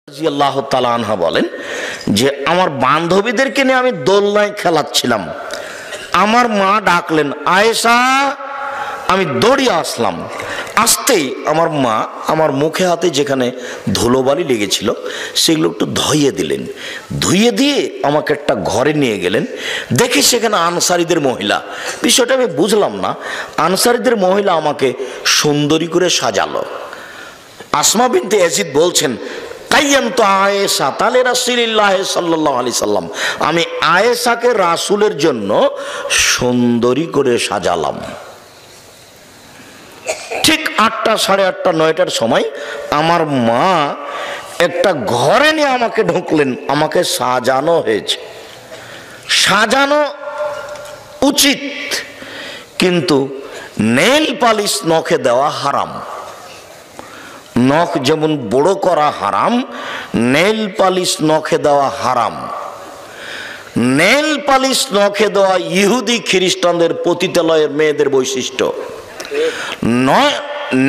রাদিয়াল্লাহু তাআলা আনহা বলেন যে আমার বান্ধবীদেরকে নিয়ে আমি দোলনায় খেলাচ্ছিলাম, আমার মা ডাকলেন আয়েশা, আমি দৌড়িয়ে আসলাম। আসতেই আমার মা আমার মুখে হাতে যেখানে ধুলোবালি লেগেছিল সেগুলো একটু ধুইয়ে দিলেন, ধুইয়ে দিয়ে আমাকে একটা ঘরে নিয়ে গেলেন। দেখি সেখানে আনসারীদের মহিলা, বিষয়টা আমি বুঝলাম না, আনসারীদের মহিলা আমাকে সুন্দরী করে সাজালো। আসমা বিনতে ইয়াজিদ বলছেন কাইয়ামতু আয়েশা তালে রাসূলুল্লাহ সাল্লাল্লাহু আলাইহি সাল্লাম, আমি আয়েশাকে রাসূলের জন্য সুন্দরী করে সাজালাম। ঠিক 8টা, 8:30, 9টার সময় আমার মা একটা ঘরে নিয়ে আমাকে ঢুকলেন, আমাকে সাজানো হয়েছে। সাজানো উচিত, কিন্তু নেল পালিশ নখে দেওয়া হারাম। নখ যেমন বড় করা হারাম, নেল পালিশ নখে দেওয়া হারাম। নেল পালিশ নখে দেওয়া ইহুদি খ্রিস্টানদের পতিতালয়ের মেয়েদের বৈশিষ্ট্য নয়।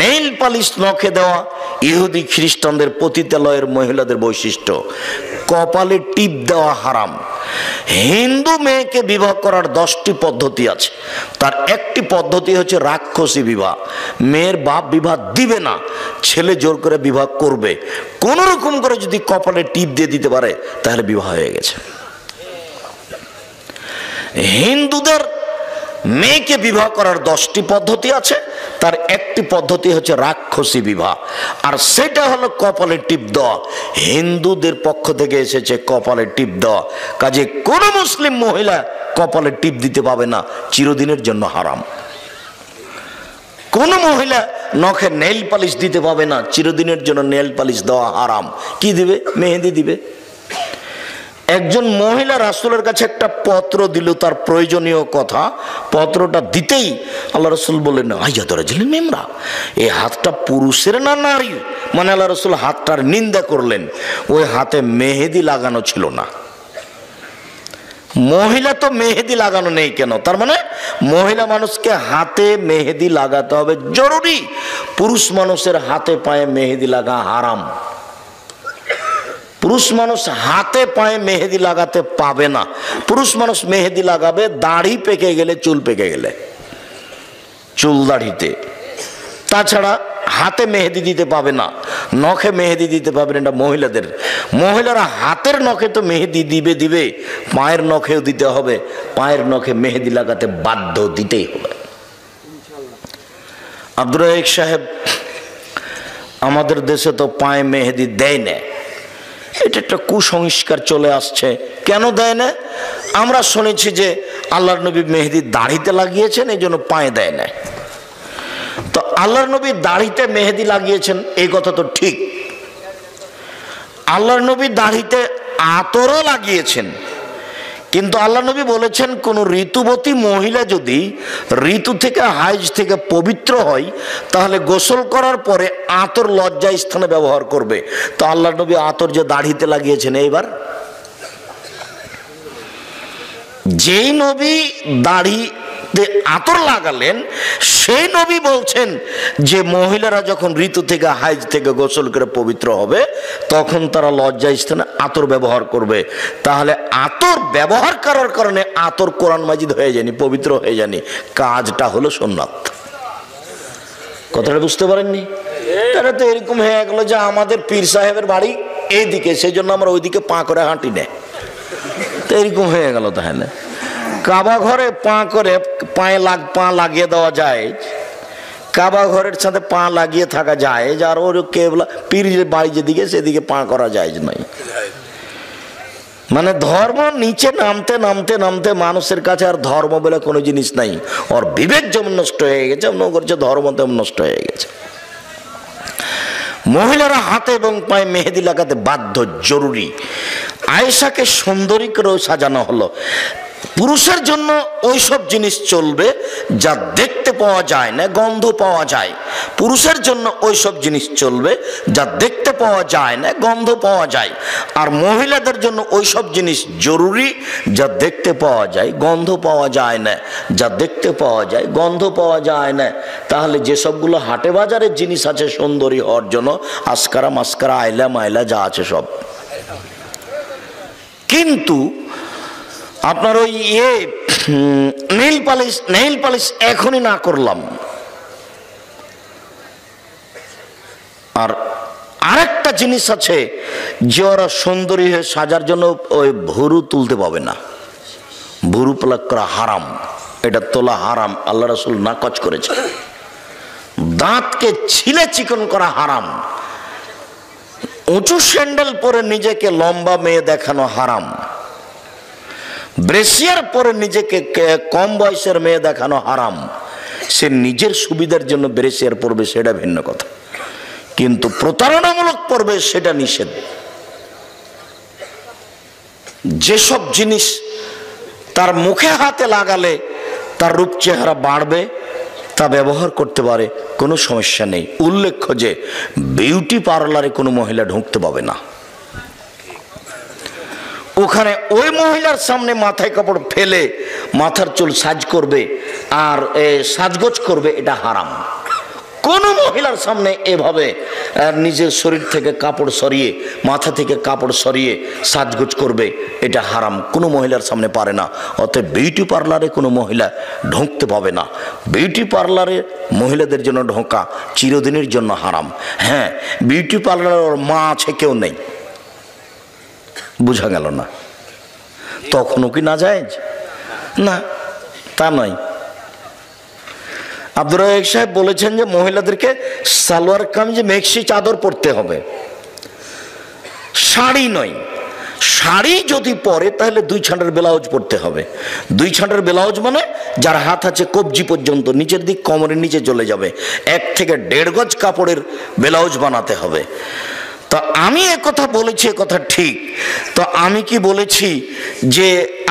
নেল পালিশ নখে দেওয়া ইহুদি খ্রিস্টানদের পতিতালয়ের মহিলাদের বৈশিষ্ট্য। কপালে টিপ দেওয়া হারাম। হিন্দু মেয়েকে বিবাহ করার 10টি পদ্ধতি আছে, তার একটি পদ্ধতি হচ্ছে রাক্ষসী বিবাহ। মেয়ের বাপ বিবাহ দিবে না, ছেলে জোর করে বিবাহ করবে। কোন রকম করে যদি কপালে টিপ দিয়ে দিতে পারে তাহলে বিবাহ হয়ে গেছে। হিন্দুদের মেয়েকে বিবাহ করার 10টি পদ্ধতি আছে, তার একটি পদ্ধতি হচ্ছে রাক্ষসী বিবাহ, আর সেটা হলো কপালে টিপ দেওয়া। হিন্দুদের পক্ষ থেকে এসেছে কপালে টিপ দেওয়া, কাজে কোন মুসলিম মহিলা কপালে টিপ দিতে পাবে না, চিরদিনের জন্য হারাম। কোন মহিলা নখে নেল পালিশ দিতে পাবে না, চিরদিনের জন্য নেল পালিশ দেওয়া হারাম। কি দিবে? মেহেদি দিবে। একজন মহিলা রাসূলের কাছে একটা পত্র দিল, তার প্রয়োজনীয় কথা। পত্রটা দিতেই আল্লাহ রাসূল বললেন আইয়াত রাজুল মেমরা, এই হাতটা পুরুষের না নারী? মানে আল্লাহ রাসূল হাতটার নিন্দা করলেন। ওই হাতে মেহেদি লাগানো ছিল না। মহিলা তো মেহেদি লাগানো নেই কেন? তার মানে মহিলা মানুষকে হাতে মেহেদি লাগাতে হবে জরুরি, পুরুষ মানুষের হাতে পায়ে মেহেদি লাগা হারাম। পুরুষ মানুষ হাতে পায়ে মেহেদি লাগাতে পাবে না। পুরুষ মানুষ মেহেদি লাগাবে দাড়ি পেকে গেলে, চুল পেকে গেলে, চুল দাড়িতে। তাছাড়া হাতে মেহেদি দিতে পাবে না, নখে মেহেদি দিতে পাবে না, এটা মহিলাদের। মহিলারা হাতের নখে তো মেহেদি দিবে, পায়ের নখেও দিতে হবে। পায়ের নখে মেহেদি লাগাতে বাধ্য, দিতেই হবে। আব্দুর রাজ্জাক সাহেব, আমাদের দেশে তো পায়ে মেহেদি দেয় না, এটা একটা কুসংস্কার চলে আসছে। কেন দেয় না? আমরা শুনেছি যে আল্লাহর নবী মেহেদি দাড়িতে লাগিয়েছেন, এই জন্য পায়ে দেয় না। তো আল্লাহর নবী দাড়িতে মেহেদি লাগিয়েছেন এই কথা তো ঠিক। আল্লাহর নবী দাড়িতে আতরও লাগিয়েছেন, কিন্তু আল্লাহ নবী বলেছেন কোন ঋতুবতী মহিলা যদি ঋতু থেকে, হাইজ থেকে পবিত্র হয় তাহলে গোসল করার পরে আতর লজ্জা স্থানে ব্যবহার করবে। তো আল্লাহ নবী আতর যে দাড়িতে লাগিয়েছেন, এইবার যেই নবী দাড়িতে আতর লাগালেন সেই নবী বলছেন যে মহিলারা যখন ঋতু থেকে, হাইজ থেকে গোসল করে পবিত্র হবে তখন তারা লজ্জা স্থানে আতর ব্যবহার করবে। তাহলে আতর ব্যবহার করার কারণে আতর কোরআন মাজিদ হয়ে যায়নি, পবিত্র হয়ে যায়নি, কাজটা হলো সুন্নাত। কথাটা বুঝতে পারেননি? তারা তো এরকম হয়ে গেল যে আমাদের পীর সাহেবের বাড়ি এইদিকে, সেই জন্য আমরা ওইদিকে পা করে হাঁটি না, তো এরকম হয়ে গেল। তাহলে কাবা ঘরে পা করে পা লাগিয়ে দেওয়া যায়, কাবা ঘরের সাথে পা লাগিয়ে থাকা যায়, আর ওর কেবলা পীরের বাড়ি যেদিকে সেদিকে পা করা যায় নাই। মানে ধর্ম নিচে নামতে নামতে নামতে মানুষের কাছে আর ধর্ম বলে কোনো জিনিস নাই। ওর বিবেক যেমন নষ্ট হয়ে গেছে, মনে করছে ধর্ম তেমন নষ্ট হয়ে গেছে। মহিলারা হাতে এবং পায়ে মেহেদি লাগাতে বাধ্য, জরুরি। আয়েশাকে সুন্দরী করেও সাজানো হলো। পুরুষের জন্য ওই সব জিনিস চলবে যা দেখতে পাওয়া যায় না, গন্ধ পাওয়া যায়। পুরুষের জন্য ওই সব জিনিস চলবে যা দেখতে পাওয়া যায় না, গন্ধ পাওয়া যায়। আর মহিলাদের জন্য ওই সব জিনিস জরুরি যা দেখতে পাওয়া যায়, গন্ধ পাওয়া যায় না, যা দেখতে পাওয়া যায়, গন্ধ পাওয়া যায় না। তাহলে যেসবগুলো হাটে বাজারের জিনিস আছে সুন্দরী হওয়ার জন্য, আসকারা মাস্কারা আইলা মাইলা যা আছে সব, কিন্তু আপনার ওই নেইল পালিশ এখনই না করলাম, আর আরেকটা জিনিস আছে যে ওরা সুন্দরী হয়ে সাজার জন্য ওই ভুরু তুলতে পাবে না। ভুরু প্লাক করা হারাম, এটা তোলা হারাম, আল্লাহ রাসূল নাকচ করেছে। দাঁতকে ছিলে চিকন করা হারাম। উঁচু স্যান্ডেল পরে নিজেকে লম্বা মেয়ে দেখানো হারাম। ব্রেসিয়ার পরে নিজেকে কম বয়সের মেয়ে দেখানো হারাম। সে নিজের সুবিধার জন্য ব্রেসিয়ার পরবে সেটা ভিন্ন কথা, কিন্তু প্রতারণামূলক পরবে সেটা নিষেধ। যেসব জিনিস তার মুখে হাতে লাগালে তার রূপ চেহারা বাড়বে তা ব্যবহার করতে পারে, কোনো সমস্যা নেই। উল্লেখ্য যে বিউটি পার্লারে কোনো মহিলা ঢুকতে পাবে না। ওখানে ওই মহিলার সামনে মাথায় কাপড় ফেলে মাথার চুল সাজ করবে আর সাজগোজ করবে, এটা হারাম। কোন মহিলার সামনে এভাবে নিজের শরীর থেকে কাপড় সরিয়ে, মাথা থেকে কাপড় সরিয়ে সাজগোজ করবে, এটা হারাম। কোনো মহিলার সামনে পারে না। অতএব বিউটি পার্লারে কোনো মহিলা ঢুকতে পাবে না। বিউটি পার্লারে মহিলাদের জন্য ঢোকা চিরদিনের জন্য হারাম। হ্যাঁ, বিউটি পার্লারের মা আছে কেউ নেই, বুঝা গেল না? তখনও কি না যায়? না, তা নয়। আব্দুর রাজ্জাক সাহেব বলেছেন যে মহিলাদেরকে সালোয়ার কামিজ মেক্সি চাদর পরতে হবে, শাড়ি নয়। শাড়ি যদি পরে তাহলে 2 ছাঁটের ব্লাউজ পরতে হবে। 2 ছাঁটের ব্লাউজ মানে যার হাত আছে কবজি পর্যন্ত, নিচের দিক কোমরের নিচে চলে যাবে, 1 থেকে 1.5 গজ কাপড়ের ব্লাউজ বানাতে হবে। তো আমি কথা বলেছি, কথা ঠিক। তো আমি কি বলেছি যে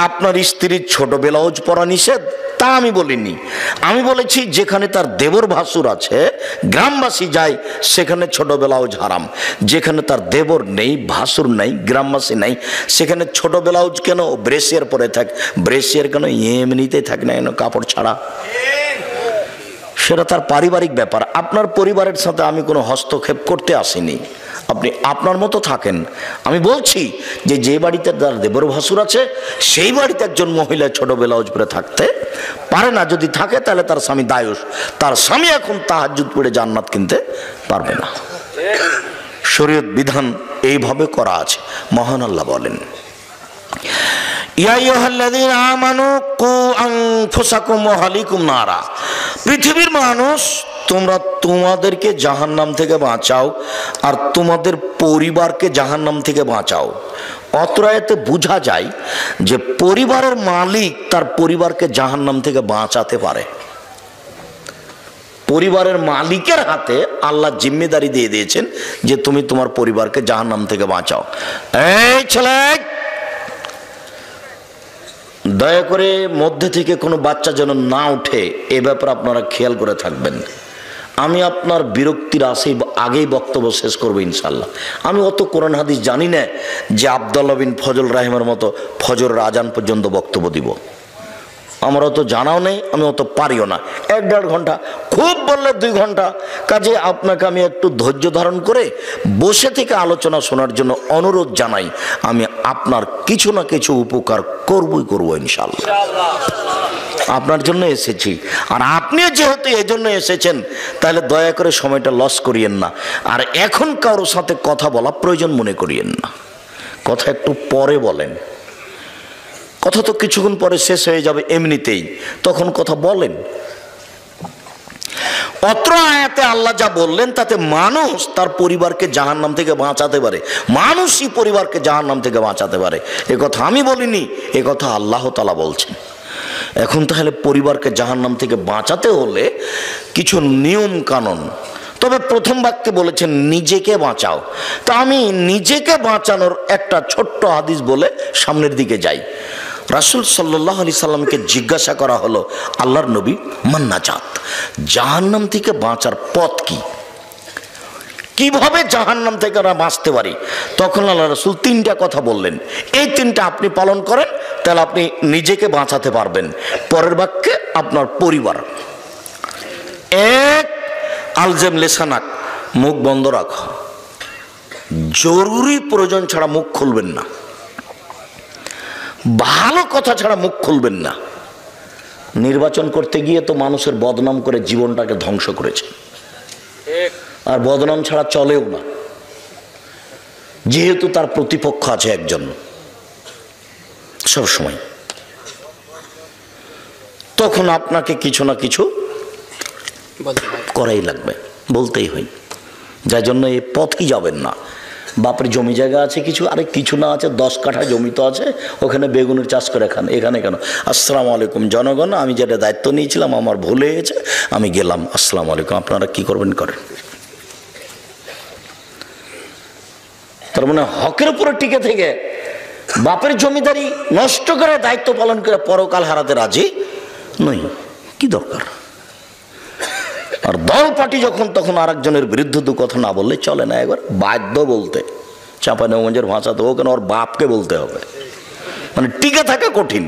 আপনার স্ত্রীর ছোট ব্লাউজ পরা নিষেধ? তা আমি বলিনি। আমি বলেছি যেখানে তার দেবর ভাসুর আছে, গ্রামবাসী যায়, সেখানে ছোট ব্লাউজ হারাম। যেখানে তার দেবর নেই, ভাসুর নেই, গ্রামবাসী নেই, সেখানে ছোট ব্লাউজ কেন? ব্রেসিয়ার পরে থাক। ব্রেসিয়ার কেন? এমনিতেই থাক না কেন কাপড় ছাড়া, সেটা তার পারিবারিক ব্যাপার। আপনার পরিবারের সাথে আমি কোনো হস্তক্ষেপ করতে আসিনি, আপনি আপনার মতো থাকেন। আমি বলছি যে যে বাড়িতে তার দেবর ভাসুর আছে সেই বাড়িতে একজন মহিলা ছোট ব্লাউজ পরে থাকতে পারে না। যদি থাকে তাহলে তার স্বামী দায়ুষ। তার স্বামী এখন তাহাজ্জুদ পড়ে জান্নাত কিনতে পারবে না। শরীয়ত বিধান এইভাবে করা আছে। মহান আল্লাহ বলেন, ইয়া আইয়ুহাল্লাযীনা আমানু কু আনফুসাকুম ওয়া আহলিকুম নারা। পৃথিবীর মানুষ, তোমরা তোমাদেরকে জাহান্নাম থেকে বাঁচাও আর তোমাদের পরিবারকে জাহান্নাম থেকে বাঁচাও। অত্র আয়াতে বোঝা যায় যে পরিবারের মালিক তার পরিবারকে জাহান্নাম থেকে বাঁচাতে পারে। পরিবারের মালিকের হাতে আল্লাহ জিম্মেদারি দিয়ে দিয়েছেন যে তুমি তোমার পরিবারকে জাহান্নাম থেকে বাঁচাও। এই ছেলে, দয়া করে মধ্যে থেকে কোনো বাচ্চা যেন না উঠে, এ ব্যাপারে আপনারা খেয়াল করে থাকবেন। আমি আপনার বিরক্তির আগেই বক্তব্য শেষ করবো ইনশাল্লাহ। আমি অত কোরআন হাদিস জানি না যে আব্দুল্লাহ বিন ফজল রাহিমের মতো ফজরের আজান পর্যন্ত বক্তব্য দিব। আমার অত জানাও নেই, আমি অত পারিও না। 1-1.5 ঘন্টা, খুব বললে 2 ঘন্টা। কাজে আপনাকে আমি একটু ধৈর্য ধারণ করে বসে থেকে আলোচনা শোনার জন্য অনুরোধ জানাই। আমি আপনার কিছু না কিছু উপকার করবো ইনশাল্লাহ। আপনার জন্য এসেছি, আর আপনিও যেহেতু এজন্য এসেছেন তাহলে দয়া করে সময়টা লস করিয়েন না। আর এখন কারোর সাথে কথা বলা প্রয়োজন মনে করিয়েন না। কথা একটু পরে বলেন, কথা তো কিছুক্ষণ পরে শেষ হয়ে যাবে এমনিতেই, তখন কথা বলেন। অত্র আয়াতে আল্লাহ যা বললেন তাতে মানুষ তার পরিবারকে জাহান্নাম থেকে বাঁচাতে পারে, মানুষই পরিবারকে জাহান্নাম থেকে বাঁচাতে পারে। এ কথা আমি বলিনি, এ কথা আল্লাহ তাআলা বলছেন। এখন তাহলে পরিবারকে জাহান্নাম থেকে বাঁচাতে হলে কিছু নিয়ম কানুন। তবে প্রথম বাক্যে বলেছেন নিজেকে বাঁচাও। তা আমি নিজেকে বাঁচানোর একটা ছোট্ট হাদিস বলে সামনের দিকে যাই। রাসূল সাল্লাল্লাহু আলাইহি সাল্লামকে জিজ্ঞাসা করা হলো, আল্লাহর নবী, মান্নাজাত, জাহান্নাম থেকে বাঁচার পথ কি, কিভাবে জাহান্নাম থেকে আমরা বাঁচতে পারি? তখন আল্লাহ রাসূল তিনটা কথা বললেন, এই তিনটা আপনি পালন করেন তাহলে আপনি নিজেকে বাঁচাতে পারবেন, পরের বাক্যে আপনার পরিবার। এক, আলজেম লেসানাক, মুখ বন্ধ রাখো, জরুরি প্রয়োজন ছাড়া মুখ খুলবেন না, ভালো কথা ছাড়া মুখ খুলবেন না। নির্বাচন করতে গিয়ে তো মানুষের বদনাম করে জীবনটাকে ধ্বংস করেছে, আর বদনাম ছাড়া চলেও না, যেহেতু তার প্রতিপক্ষ আছে একজন সব সময়, তখন আপনাকে কিছু না কিছু করাই লাগবে, বলতেই হয়। যার জন্য এই পথই যাবেন না। বাপের জমি জায়গা আছে কিছু, আরে কিছু না আছে 10 কাঠা জমি তো আছে, ওখানে বেগুনের চাষ করে খান, এখানে কেন? আসসালামু আলাইকুম জনগণ, আমি যেটা দায়িত্ব নিয়েছিলাম আমার ভুল হয়েছে, আমি গেলাম, আসসালামু আলাইকুম, আপনারা কি করবেন করেন। তার মানে হকের উপরে টিকে থেকে বাপের জমিদারি নষ্ট করে দায়িত্ব পালন করে পরকাল হারাতে রাজি নই, কি দরকার? আর দল পার্টি যখন তখন আরেকজনের বিরুদ্ধে দু কথা না বললে চলে না, একবার বাধ্য বলতে, চাঁপাইনবাবগঞ্জের ভাষাতে ও কেন ওর বাপকে বলতে হবে, মানে টিকে থাকা কঠিন,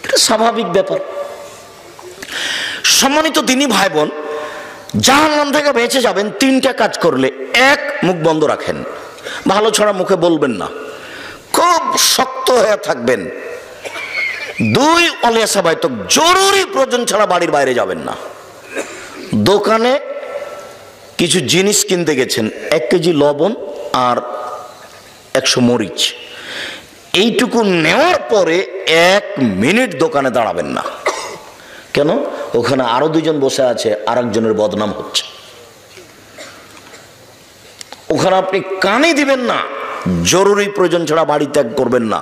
এটা স্বাভাবিক ব্যাপার। সম্মানিত দিনী ভাই বোন, জাহান্নাম থেকে বেঁচে যাবেন তিনটা কাজ করলে। এক, মুখ বন্ধ রাখেন, ভালো ছড়া মুখে বলবেন না, খুব শক্ত হয়ে থাকবেন। দুই, অলিয়াসাবাইতক, জরুরি প্রয়োজন ছাড়া বাড়ির বাইরে যাবেন না। দোকানে কিছু জিনিস কিনতে গেছেন, 1 কেজি লবণ আর 100 মরিচ, এইটুকু নেওয়ার পরে 1 মিনিট দোকানে দাঁড়াবেন না। কেন? ওখানে আরো 2 জন বসে আছে, আরেকজনের বদনাম হচ্ছে, ওখানে আপনি কানে দিবেন না। জরুরি প্রয়োজন ছাড়া বাড়ি ত্যাগ করবেন না।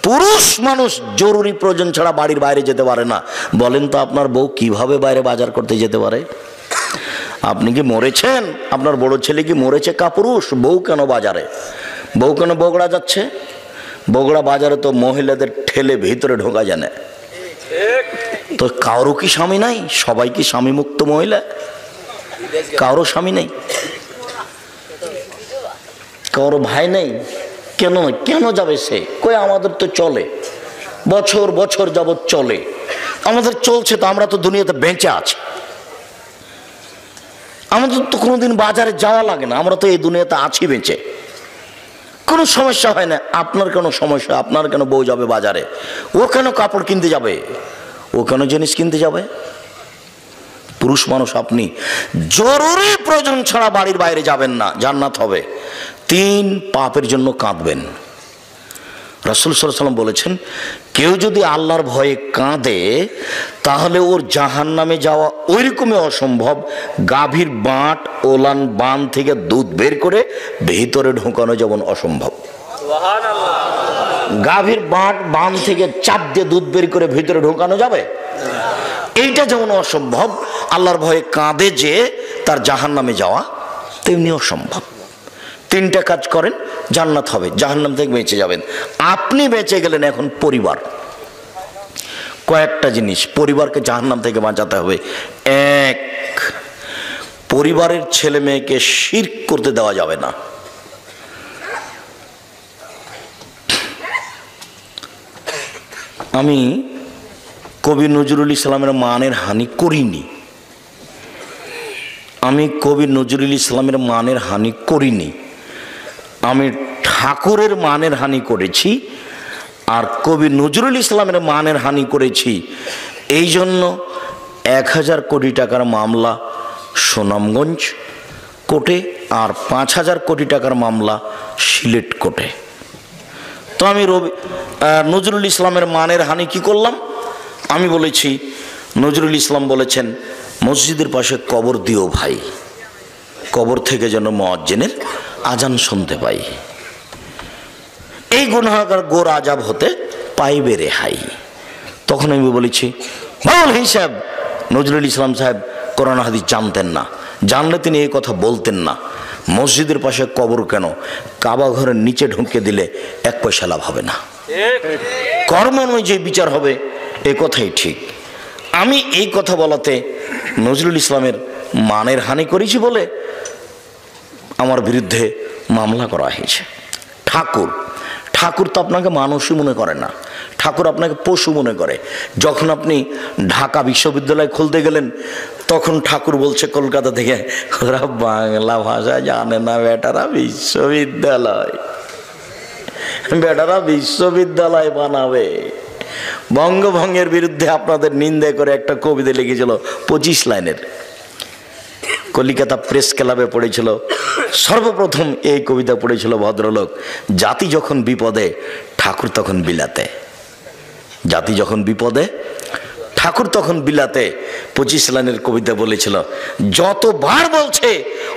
পুরুষ মানুষ জরুরি প্রয়োজন ছাড়া বাড়ির বাইরে যেতে পারে না। বলেন তো আপনার বউ কিভাবে বাইরে বাজার করতে যেতে পারে? আপনি কি মরেছেন? আপনার বড় ছেলে কি মরেছে কাপুরুষ? বউ কেন বাজারে? বউ কেন বগুড়া যাচ্ছে? বগুড়া বাজারে তো মহিলাদের ঠেলে ভিতরে ঢোকা যায় না। তো কারো কি স্বামী নাই? সবাই কি স্বামী মুক্ত মহিলা? কারো স্বামী নেই, কারো ভাই নেই। কেন কেন যাবে সে? কই আমাদের তো চলে, বছর বছর যাবৎ চলে, আমাদের চলছে তো, আমরা তো দুনিয়াতে বেঁচে আছি, আমাদের তো কোনোদিন বাজারে যাওয়া লাগে না, আমরা তো এই দুনিয়াতে আছি বেঁচে, কোনো সমস্যা হয় না। আপনার কেন সমস্যা? আপনার কেন বউ যাবে বাজারে? ও কেন কাপড় কিনতে যাবে? ও কেন জিনিস কিনতে যাবে? পুরুষ মানুষ আপনি জরুরি প্রয়োজন ছাড়া বাড়ির বাইরে যাবেন না, জান্নাত হবে। 3, পাপের জন্য কাঁদবেন। রাসূল সাল্লাল্লাহু আলাইহি ওয়াসাল্লাম বলেছেন, কেউ যদি আল্লাহর ভয়ে কাঁদে তাহলে ওর জাহান্নামে যাওয়া ওইরকমই অসম্ভব গাভীর বাঁট ওলান বান থেকে দুধ বের করে ভিতরে ঢোকানো যেমন অসম্ভব। সুবহানাল্লাহ। গাভীর বাঁট বান থেকে চাপ দিয়ে দুধ বের করে ভিতরে ঢোকানো যাবে? এইটা যেমন অসম্ভব, আল্লাহর ভয়ে কাঁদে যে তার জাহান্নামে যাওয়া তেমনি অসম্ভব। 3টা কাজ করেন, জান্নাত হবে, জাহান্নাম থেকে বেঁচে যাবেন। আপনি বেঁচে গেলেন, এখন পরিবার। কয়েকটা জিনিস পরিবারকে জাহান্নাম থেকে বাঁচাতে হবে। 1, পরিবারের ছেলে মেয়েকে শিরক করতে দেওয়া যাবে না। আমি কবি নজরুল ইসলামের মানের হানি করিনি, আমি কবি নজরুল ইসলামের মানের হানি করিনি, আমি ঠাকুরের মানের হানি করেছি, আর কবি নজরুল ইসলামের মানের হানি করেছি। এই জন্য 1000 কোটি টাকার মামলা সুনামগঞ্জ কোর্টে আর 5000 কোটি টাকার মামলা সিলেট কোর্টে। তো আমি নজরুল ইসলামের মানের হানি কি করলাম? আমি বলেছি, নজরুল ইসলাম বলেছেন, মসজিদের পাশে কবর দিও ভাই, কবর থেকে যেন মুয়াজ্জিনের আজান শুনতে পাই, এই গুনাহগার গোর আজাব হতে পাইবে রেহাই। তখন আমি বলেছি, মাওলানা হিসাব নজরুল ইসলাম সাহেব কোরআন হাদিস জানতেন না, জানলে তিনি এই কথা বলতেন না। মসজিদের পাশে কবর কেন? কাবা ঘরের নিচে ঢুকে দিলে 1 পয়সা লাভ হবে না। কর্ম অনুযায়ী বিচার হবে, এ কথাই ঠিক। আমি এই কথা বলাতে নজরুল ইসলামের মানের হানি করেছি বলে আমার বিরুদ্ধে মামলা করা হয়েছে। ঠাকুর তো আপনাকে মানুষই মনে করে না, ঠাকুর আপনাকে পশু মনে করে। যখন আপনি ঢাকা বিশ্ববিদ্যালয় খুলতে গেলেন তখন ঠাকুর বলছে কলকাতা থেকে, ওরা বাংলা ভাষা জানে না, বেটারা বিশ্ববিদ্যালয় বানাবে। বঙ্গভঙ্গের বিরুদ্ধে আপনাদের নিন্দা করে একটা কবিতা লিখেছিল 25 লাইনের, কলিকাতা প্রেস ক্লাবে পড়েছিল। সর্বপ্রথম এই কবিতা পড়েছিল ভদ্রলোক, জাতি যখন বিপদে ঠাকুর তখন বিলাতে। জাতি যখন বিপদে ঠাকুর তখন বিলাতে 25 লাইনের কবিতা বলেছিল। যতবার বলছে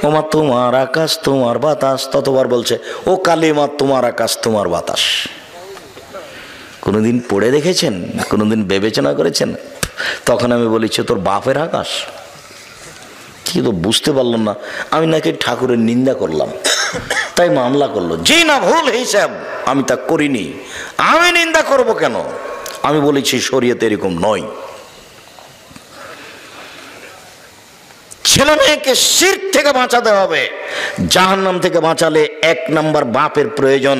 ওমা তোমার আকাশ তোমার বাতাস, ততবার বলছে ও কালিমা তোমার আকাশ তোমার বাতাস। কোনোদিন পড়ে দেখেছেন? কোনোদিন বিবেচনা করেছেন? তখন আমি বলেছি তোর বাপের আকাশ। কি তো বুঝতে পারলাম না, আমি নাকি ঠাকুরের নিন্দা করলাম, তাই মামলা করলো। যে না ভুল হিসাব, আমি তা করিনি, আমি নিন্দা করব কেন? আমি বলেছি শরীয়তে এরকম নয়। ছেলে মেয়েকে শিরক থেকে বাঁচাতে হবে। জাহান্নাম থেকে বাঁচালে 1 নম্বর বাপের প্রয়োজন,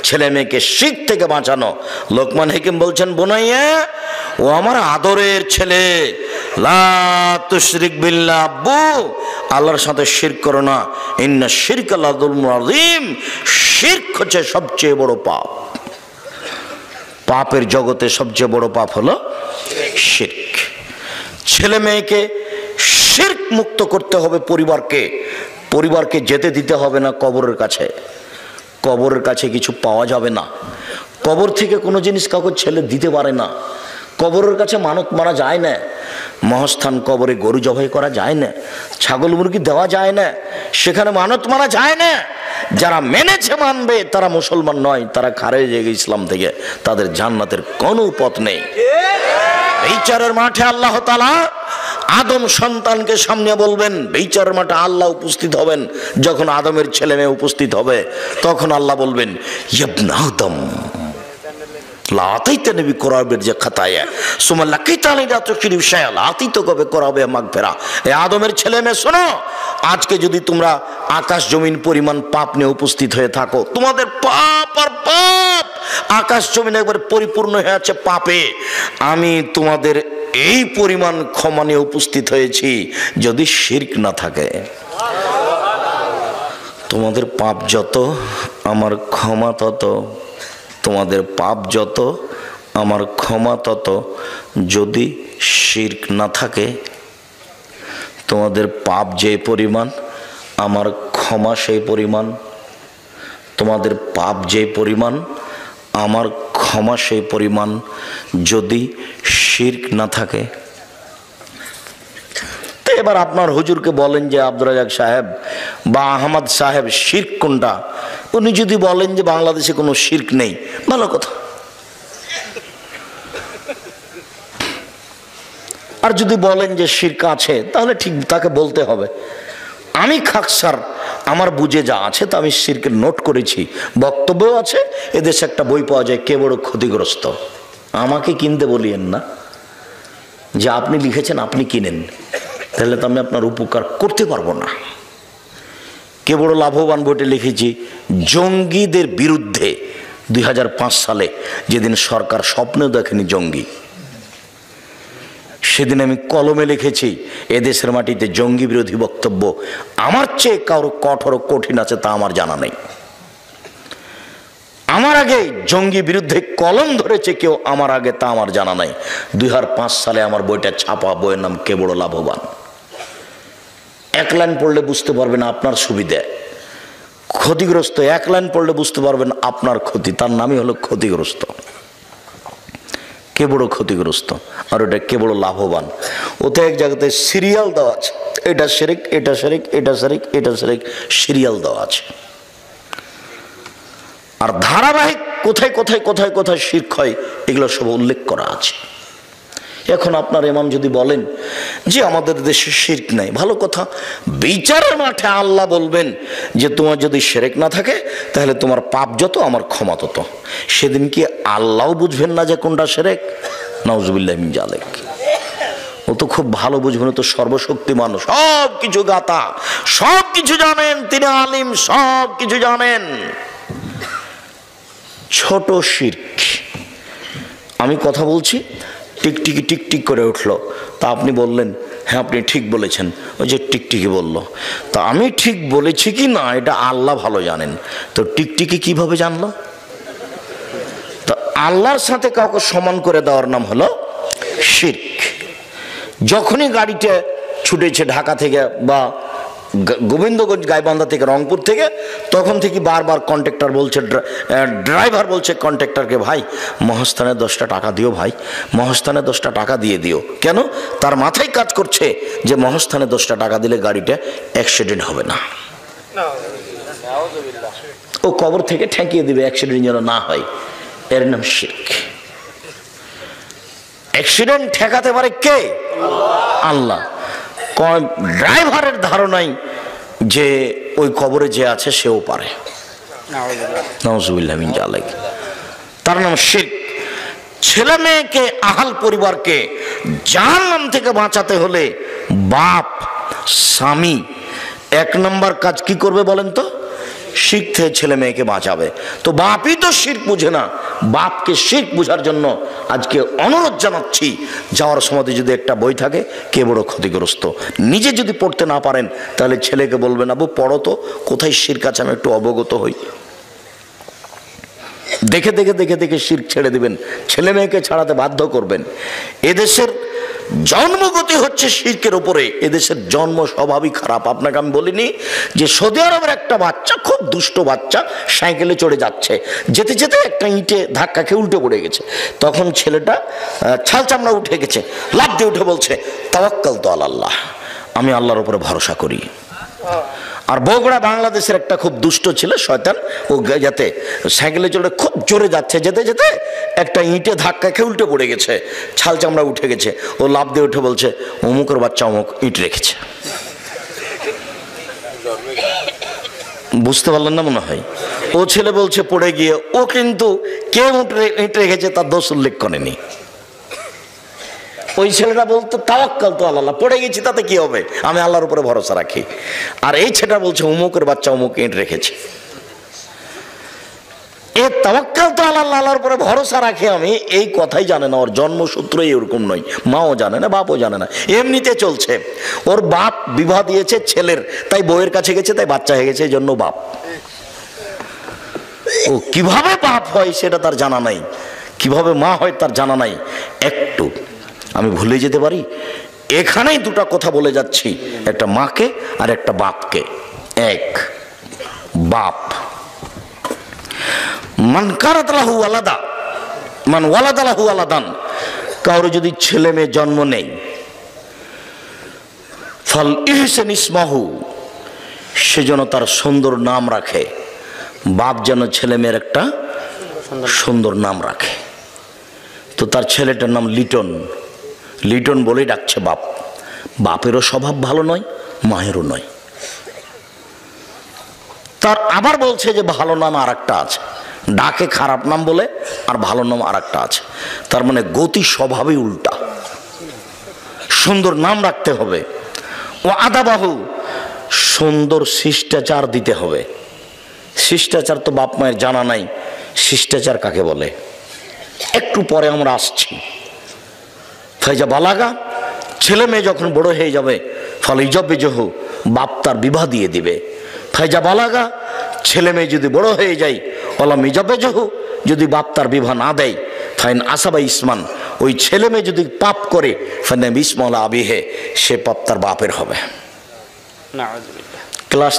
ছেলে মেয়েকে শিরক থেকে বাঁচানো। লোকমান হাকিম বলছেন, বোনাইয়া ও আমার আদরের ছেলে, লা তুশরিক বিল্লাহ, আব্বু আল্লাহর সাথে শিরক করো না, ইন্না শিরকা লাযুলমুন আযীম, শিরক হচ্ছে সবচেয়ে বড় পাপ। পাপের জগতে সবচেয়ে বড় পাপ হলো শিরক। ছেলে মেয়েকে শিরক মুক্ত করতে হবে। পরিবারকে যেতে দিতে হবে না কবরের কাছে। কবরের কাছে কিছু পাওয়া যাবে না। কবর থেকে কোনো জিনিস কাউকে ছেলে দিতে পারে না। কবরের কাছে মানত মারা যায় না। মহাস্থান কবরে গরু জবাই করা যায় না, ছাগল মুরগি দেওয়া যায় না, সেখানে মানত মারা যায় না। যারা মেনেছে মানবে তারা মুসলমান নয়, তারা খারেজ হয়ে গেছে ইসলাম থেকে, তাদের জান্নাতের কোনো পথ নেই। বিচারের মাঠে আল্লাহ তাআলা আদম সন্তানকে সামনে বলবেন, বিচারের মাঠে আল্লাহ উপস্থিত হবেন। যখন আদমের ছেলে মেয়ে উপস্থিত হবে তখন আল্লাহ বলবেন, ইবনা আদম লাতাইতে নবী করাবের যে খাতায়া সুমা লাকিতা আলাইনা তুশরিফ শায়া লাতিত কবে করাবে মাগফিরা। এ আদমের ছেলে মেয়ে শোনো, আজকে যদি তোমরা আকাশ জমিন পরিমাণ পাপ নিয়ে উপস্থিত হয়ে থাকো, তোমাদের পাপ আর পাপ, আকাশ জমিন একবার পরিপূর্ণ হয়ে আছে পাপে, আমি তোমাদের এই পরিমাণ ক্ষমা নিয়ে উপস্থিত হয়েছি যদি শিরক না থাকে। তোমাদের পাপ যত আমার ক্ষমা তত, তোমাদের পাপ যত আমার ক্ষমা তত, যদি শিরক না থাকে। তোমাদের পাপ যে পরিমাণ আমার ক্ষমা সেই পরিমাণ, তোমাদের পাপ যে পরিমাণ আমার ক্ষমা সেই পরিমাণ, যদি শিরক না থাকে। তো এবার আপনার হুজুরকে বলেন যে আব্দুর রাজ্জাক সাহেব বা আহমদ সাহেব শিরক কোনটা, উনি যদি বলেন যে বাংলাদেশে কোনো শিরক নেই, ভালো কথা। আর যদি বলেন যে শিরক আছে, তাহলে ঠিক তাকে বলতে হবে আমি খাকসার, আমার বুঝে যা আছে তা আমি শিরকের নোট করেছি, বক্তব্যও আছে। এদেশে একটা বই পাওয়া যায়, কে বড় ক্ষতিগ্রস্ত। আমাকে কিনতে বলিয়েন না, যে আপনি লিখেছেন আপনি কিনেন, তাহলে তো আমি আপনার উপকার করতে পারবো না। কে বড় লাভবান বইটা লিখেছি জঙ্গিদের বিরুদ্ধে 2005 সালে, যেদিন সরকার স্বপ্নেও দেখেনি জঙ্গি, সেদিন আমি কলমে লিখেছি এদেশের মাটিতে জঙ্গি বিরোধী বক্তব্য আমার চেয়ে কারো কঠোর কঠিন আছে তা আমার জানা নেই। আমার আগে জঙ্গি বিরুদ্ধে কলম ধরেছে কেউ আমার আগে, তা আমার জানা নাই। 2005 সালে আমার বইটা ছাপা, বইয়ের নাম কে বড় লাভবান। 1 লাইন পড়লে বুঝতে পারবেন আপনার সুবিধা। ক্ষতিগ্রস্ত 1 লাইন পড়লে বুঝতে পারবেন আপনার ক্ষতি, তার নামই হলো ক্ষতিগ্রস্ত। কে বড় ক্ষতিগ্রস্ত আর ওটা কে বড় লাভবান। ওতে এক জায়গাতে সিরিয়াল দেওয়া আছে, এটা শিরক, এটা শিরক, এটা শিরক, এটা শিরক, সিরিয়াল দেওয়া আছে। আর ধারাবাহিক কোথায় কোথায় কোথায় কোথায় শিরক হয় এগুলো সব উল্লেখ করা আছে। এখন আপনার ইমাম যদি বলেন যে আমাদের দেশে শিরক নাই, ভালো কথা, বিচারের মাঠে আল্লাহ বলবেন যে তোমার যদি শিরক না থাকে তাহলে তোমার পাপ যত আমার ক্ষমা তত। সেদিন কি আল্লাহও বুঝবেন না যে কোনটা শিরক? নাউজুবিল্লাহ মিন যালিক। ও তো খুব ভালো বুঝবেন, তো সর্বশক্তি মানুষ, সব কিছু গাতা, সব কিছু জানেন, তিনি আলিম, সব কিছু জানেন। ছোট শিরক, আমি কথা বলছি, টিকটিকি টিকটিক করে উঠলো, তা আপনি বললেন হ্যাঁ আপনি ঠিক বলেছেন, ওই যে টিকটিকি বলল, তা আমি ঠিক বলেছি কি না এটা আল্লাহ ভালো জানেন। তো টিকটিকি কিভাবে জানলো? তো আল্লাহর সাথে কাউকে সমান করে দেওয়ার নাম হলো শিরক। যখনই গাড়িটা ছুটেছে ঢাকা থেকে বা গোবিন্দগঞ্জ গাইবান্ধা থেকে রংপুর থেকে, তখন থেকে বারবার কন্ট্রাক্টর বলছে, ড্রাইভার বলছে কন্ট্রাক্টরকে, ভাই মহাস্থানে 10টা টাকা দিও, ভাই মহাস্থানে 10টা টাকা দিয়ে দিও। কেন? তার মাথায় কাজ করছে যে মহাস্থানে 10টা টাকা দিলে গাড়িটা অ্যাক্সিডেন্ট হবে না, ও কবর থেকে ঠেকিয়ে দিবে অ্যাক্সিডেন্ট যেন না হয়। এর নাম শিরক। অ্যাক্সিডেন্ট ঠেকাতে পারে কে? আল্লাহ। ড্রাইভারের ধারণাই যে ওই কবরে যে আছে সেও পারে। নাউজুবিল্লাহ মিন যালিক। তার নাম শিরক। ছেলে মেয়েকে, আহাল পরিবারকে জাহান্নাম থেকে বাঁচাতে হলে বাপ, স্বামী 1 নম্বর কাজ কি করবে বলেন তো? শিরক থেকে ছেলে মেয়েকে বাঁচাবে। তো বাপই তো শিরক বুঝে না, বাপকে শিরক বোঝার জন্য আজকে অনুরোধ জানাচ্ছি, যাওয়ার সময় যদি একটা বই থাকে, কে বড় ক্ষতিগ্রস্ত, নিজে যদি পড়তে না পারেন তাহলে ছেলেকে বলবেন আবু পড়ো তো, কোথায় শিরক আছে আমি একটু অবগত হই। দেখে দেখে দেখে দেখে শিরক ছেড়ে দিবেন, ছেলে মেয়েকে ছাড়াতে বাধ্য করবেন। এদেশের জন্মগতি হচ্ছে শিরকের উপরে, এদেশের জন্ম স্বভাবই খারাপ। আপনাকে আমি বলিনি যে সৌদি আরবের একটা বাচ্চা, খুব দুষ্ট বাচ্চা, সাইকেলে চড়ে যাচ্ছে, যেতে যেতে একটা ইঁটে ধাক্কা খেয়ে উল্টে পড়ে গেছে। তখন ছেলেটা ছাল চামড়া উঠে গেছে, লাফ দিয়ে উঠে বলছে তাওয়াক্কাল তো আল্লাহ, আমি আল্লাহর উপরে ভরসা করি। আর বগুড়া বাংলাদেশের একটা খুব দুষ্ট ছিল শয়তান, ও যাতে সাইকেলে চড়ে খুব জোরে যাচ্ছে, যেতে যেতে একটা ইঁটে ধাক্কা খেয়ে উল্টে পড়ে গেছে, ছাল চামড়া উঠে গেছে। ও লাফ দিয়ে উঠে বলছে অমুকের বাচ্চা অমুক ইঁট রেখেছে। বুঝতে পারলেন না মনে হয়? ও ছেলে বলছে পড়ে গিয়ে, ও কিন্তু কে ইঁট রেখেছে তার দোষ উল্লেখ করেনি। ওই ছেলেটা বলতো তাওয়াক্কাল তো আল্লাহ, পড়ে গেছি তাতে কি হবে, আমি আল্লাহর উপরে ভরসা রাখি। আর এই ছেলেটা বলছে অমুকের বাচ্চা অমুক ইঁট রেখেছে। এ তাওয়াক্কাল তো আল্লাহ, আল্লাহর উপরে ভরসা রাখে আমি, এই কথাই জানে না। ওর জন্মসূত্রই এরকম নয়, মাও জানে না, বাপও জানে না, এমনিতে চলছে। ওর বাপ বিবাহ দিয়েছে ছেলের, তাই বউয়ের কাছে গেছে, তাই বাচ্চা হয়ে গেছে, এই জন্য বাপ। ও কিভাবে বাপ হয় সেটা তার জানা নাই, কিভাবে মা হয় তার জানা নাই। একটু আমি ভুলে যেতে পারি, এখানেই 2টা কথা বলে যাচ্ছি, একটা মাকে আর একটা বাপকে। এক, বাপ মান কারাত লাহু ওয়ালাদা মান ওয়ালাদা লাহু ওয়ালাদান, কারো যদি ছেলে মেয়ে জন্ম নেই, ফাল ইহসান ইসমাহু, সেজন্য তার সুন্দর নাম রাখে। বাপ যেন ছেলে মেয়ের একটা সুন্দর নাম রাখে। তো তার ছেলেটার নাম লিটন, লিটন বলেই ডাকছে বাপ। বাপেরও স্বভাব ভালো নয়, মায়েরও নয়। তার আবার বলছে যে ভালো নাম আর একটা আছে, ডাকে খারাপ নাম বলে, আর ভালো নাম আর একটা আছে। তার মানে গতি স্বভাবই উল্টা। সুন্দর নাম রাখতে হবে। ও আদাবাহু, সুন্দর শিষ্টাচার দিতে হবে। শিষ্টাচার তো বাপ মায়ের জানা নাই, শিষ্টাচার কাকে বলে একটু পরে আমরা আসছি। ফাইজা বালাগা, ছেলে মেয়ে যখন বড় হয়ে যাবে, ফলে ইজবে জহু, বাপ তার বিবাহ দিয়ে দিবে। ফাইজা বালাগা, ছেলে মেয়ে যদি বড় হয়ে যায়, ওলা মিজাবে জহু, যদি বাপ তার বিবাহ না দেয়, ফাইন আসাবা ইসমান, ওই ছেলে মেয়ে যদি পাপ করে, ফাইন ইসমলা আবিহে, সে পাপ তার বাপের হবে। ক্লাস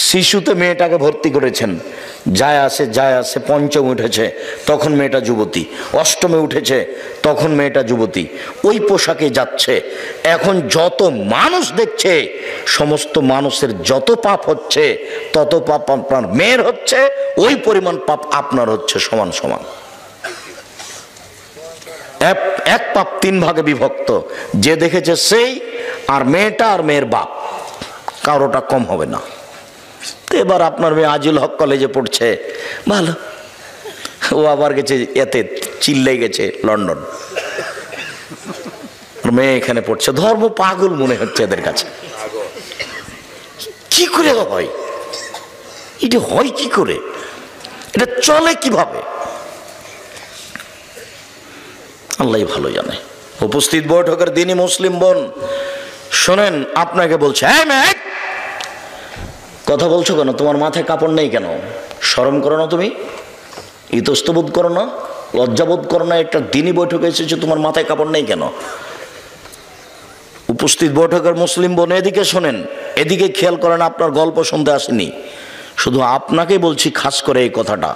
শিশুতে মেয়েটাকে ভর্তি করেছেন, যায় আসে, পঞ্চমে উঠেছে তখন মেয়েটা যুবতী, অষ্টমে উঠেছে তখন মেয়েটা যুবতী, ওই পোশাকে যাচ্ছে। এখন যত মানুষ দেখছে, সমস্ত মানুষের যত পাপ হচ্ছে, তত পাপ আপনার মেয়ের হচ্ছে, ওই পরিমাণ পাপ আপনার হচ্ছে, সমান সমান। এক পাপ তিন ভাগে বিভক্ত, যে দেখেছে সেই, আর মেয়েটা আর মেয়ের বাপ, কারোটা কম হবে না। তো এবার আপনার মেয়ে আজিল হক কলেজে পড়ছে, ভালো, ও আবার গেছে এতে চিল্লে গেছে লন্ডন, মেয়ে এখানে পড়ছে, ধর্ম পাগল মনে হচ্ছে এদের কাছে। কি করে হয় এটা? হয় কি করে? এটা চলে কিভাবে? আল্লাহ ভালো জানে। উপস্থিত বৈঠকের দিনই মুসলিম বোন শোনেন, আপনাকে বলছে, হ্যাঁ মেয়ে কথা বলছো কেন? তোমার মাথায় কাপড় নেই কেন? শরম করো না? তুমি ইতস্তবোধ করো না? লজ্জাবোধ করো না? একটা দিনই বৈঠকে এসেছে, তোমার মাথায় কাপড় নেই কেন? উপস্থিত বৈঠকের মুসলিম বোন এদিকে শোনেন, এদিকে খেয়াল করেন, আপনার গল্প শুনতে আসেনি, শুধু আপনাকে বলছি খাস করে এই কথাটা।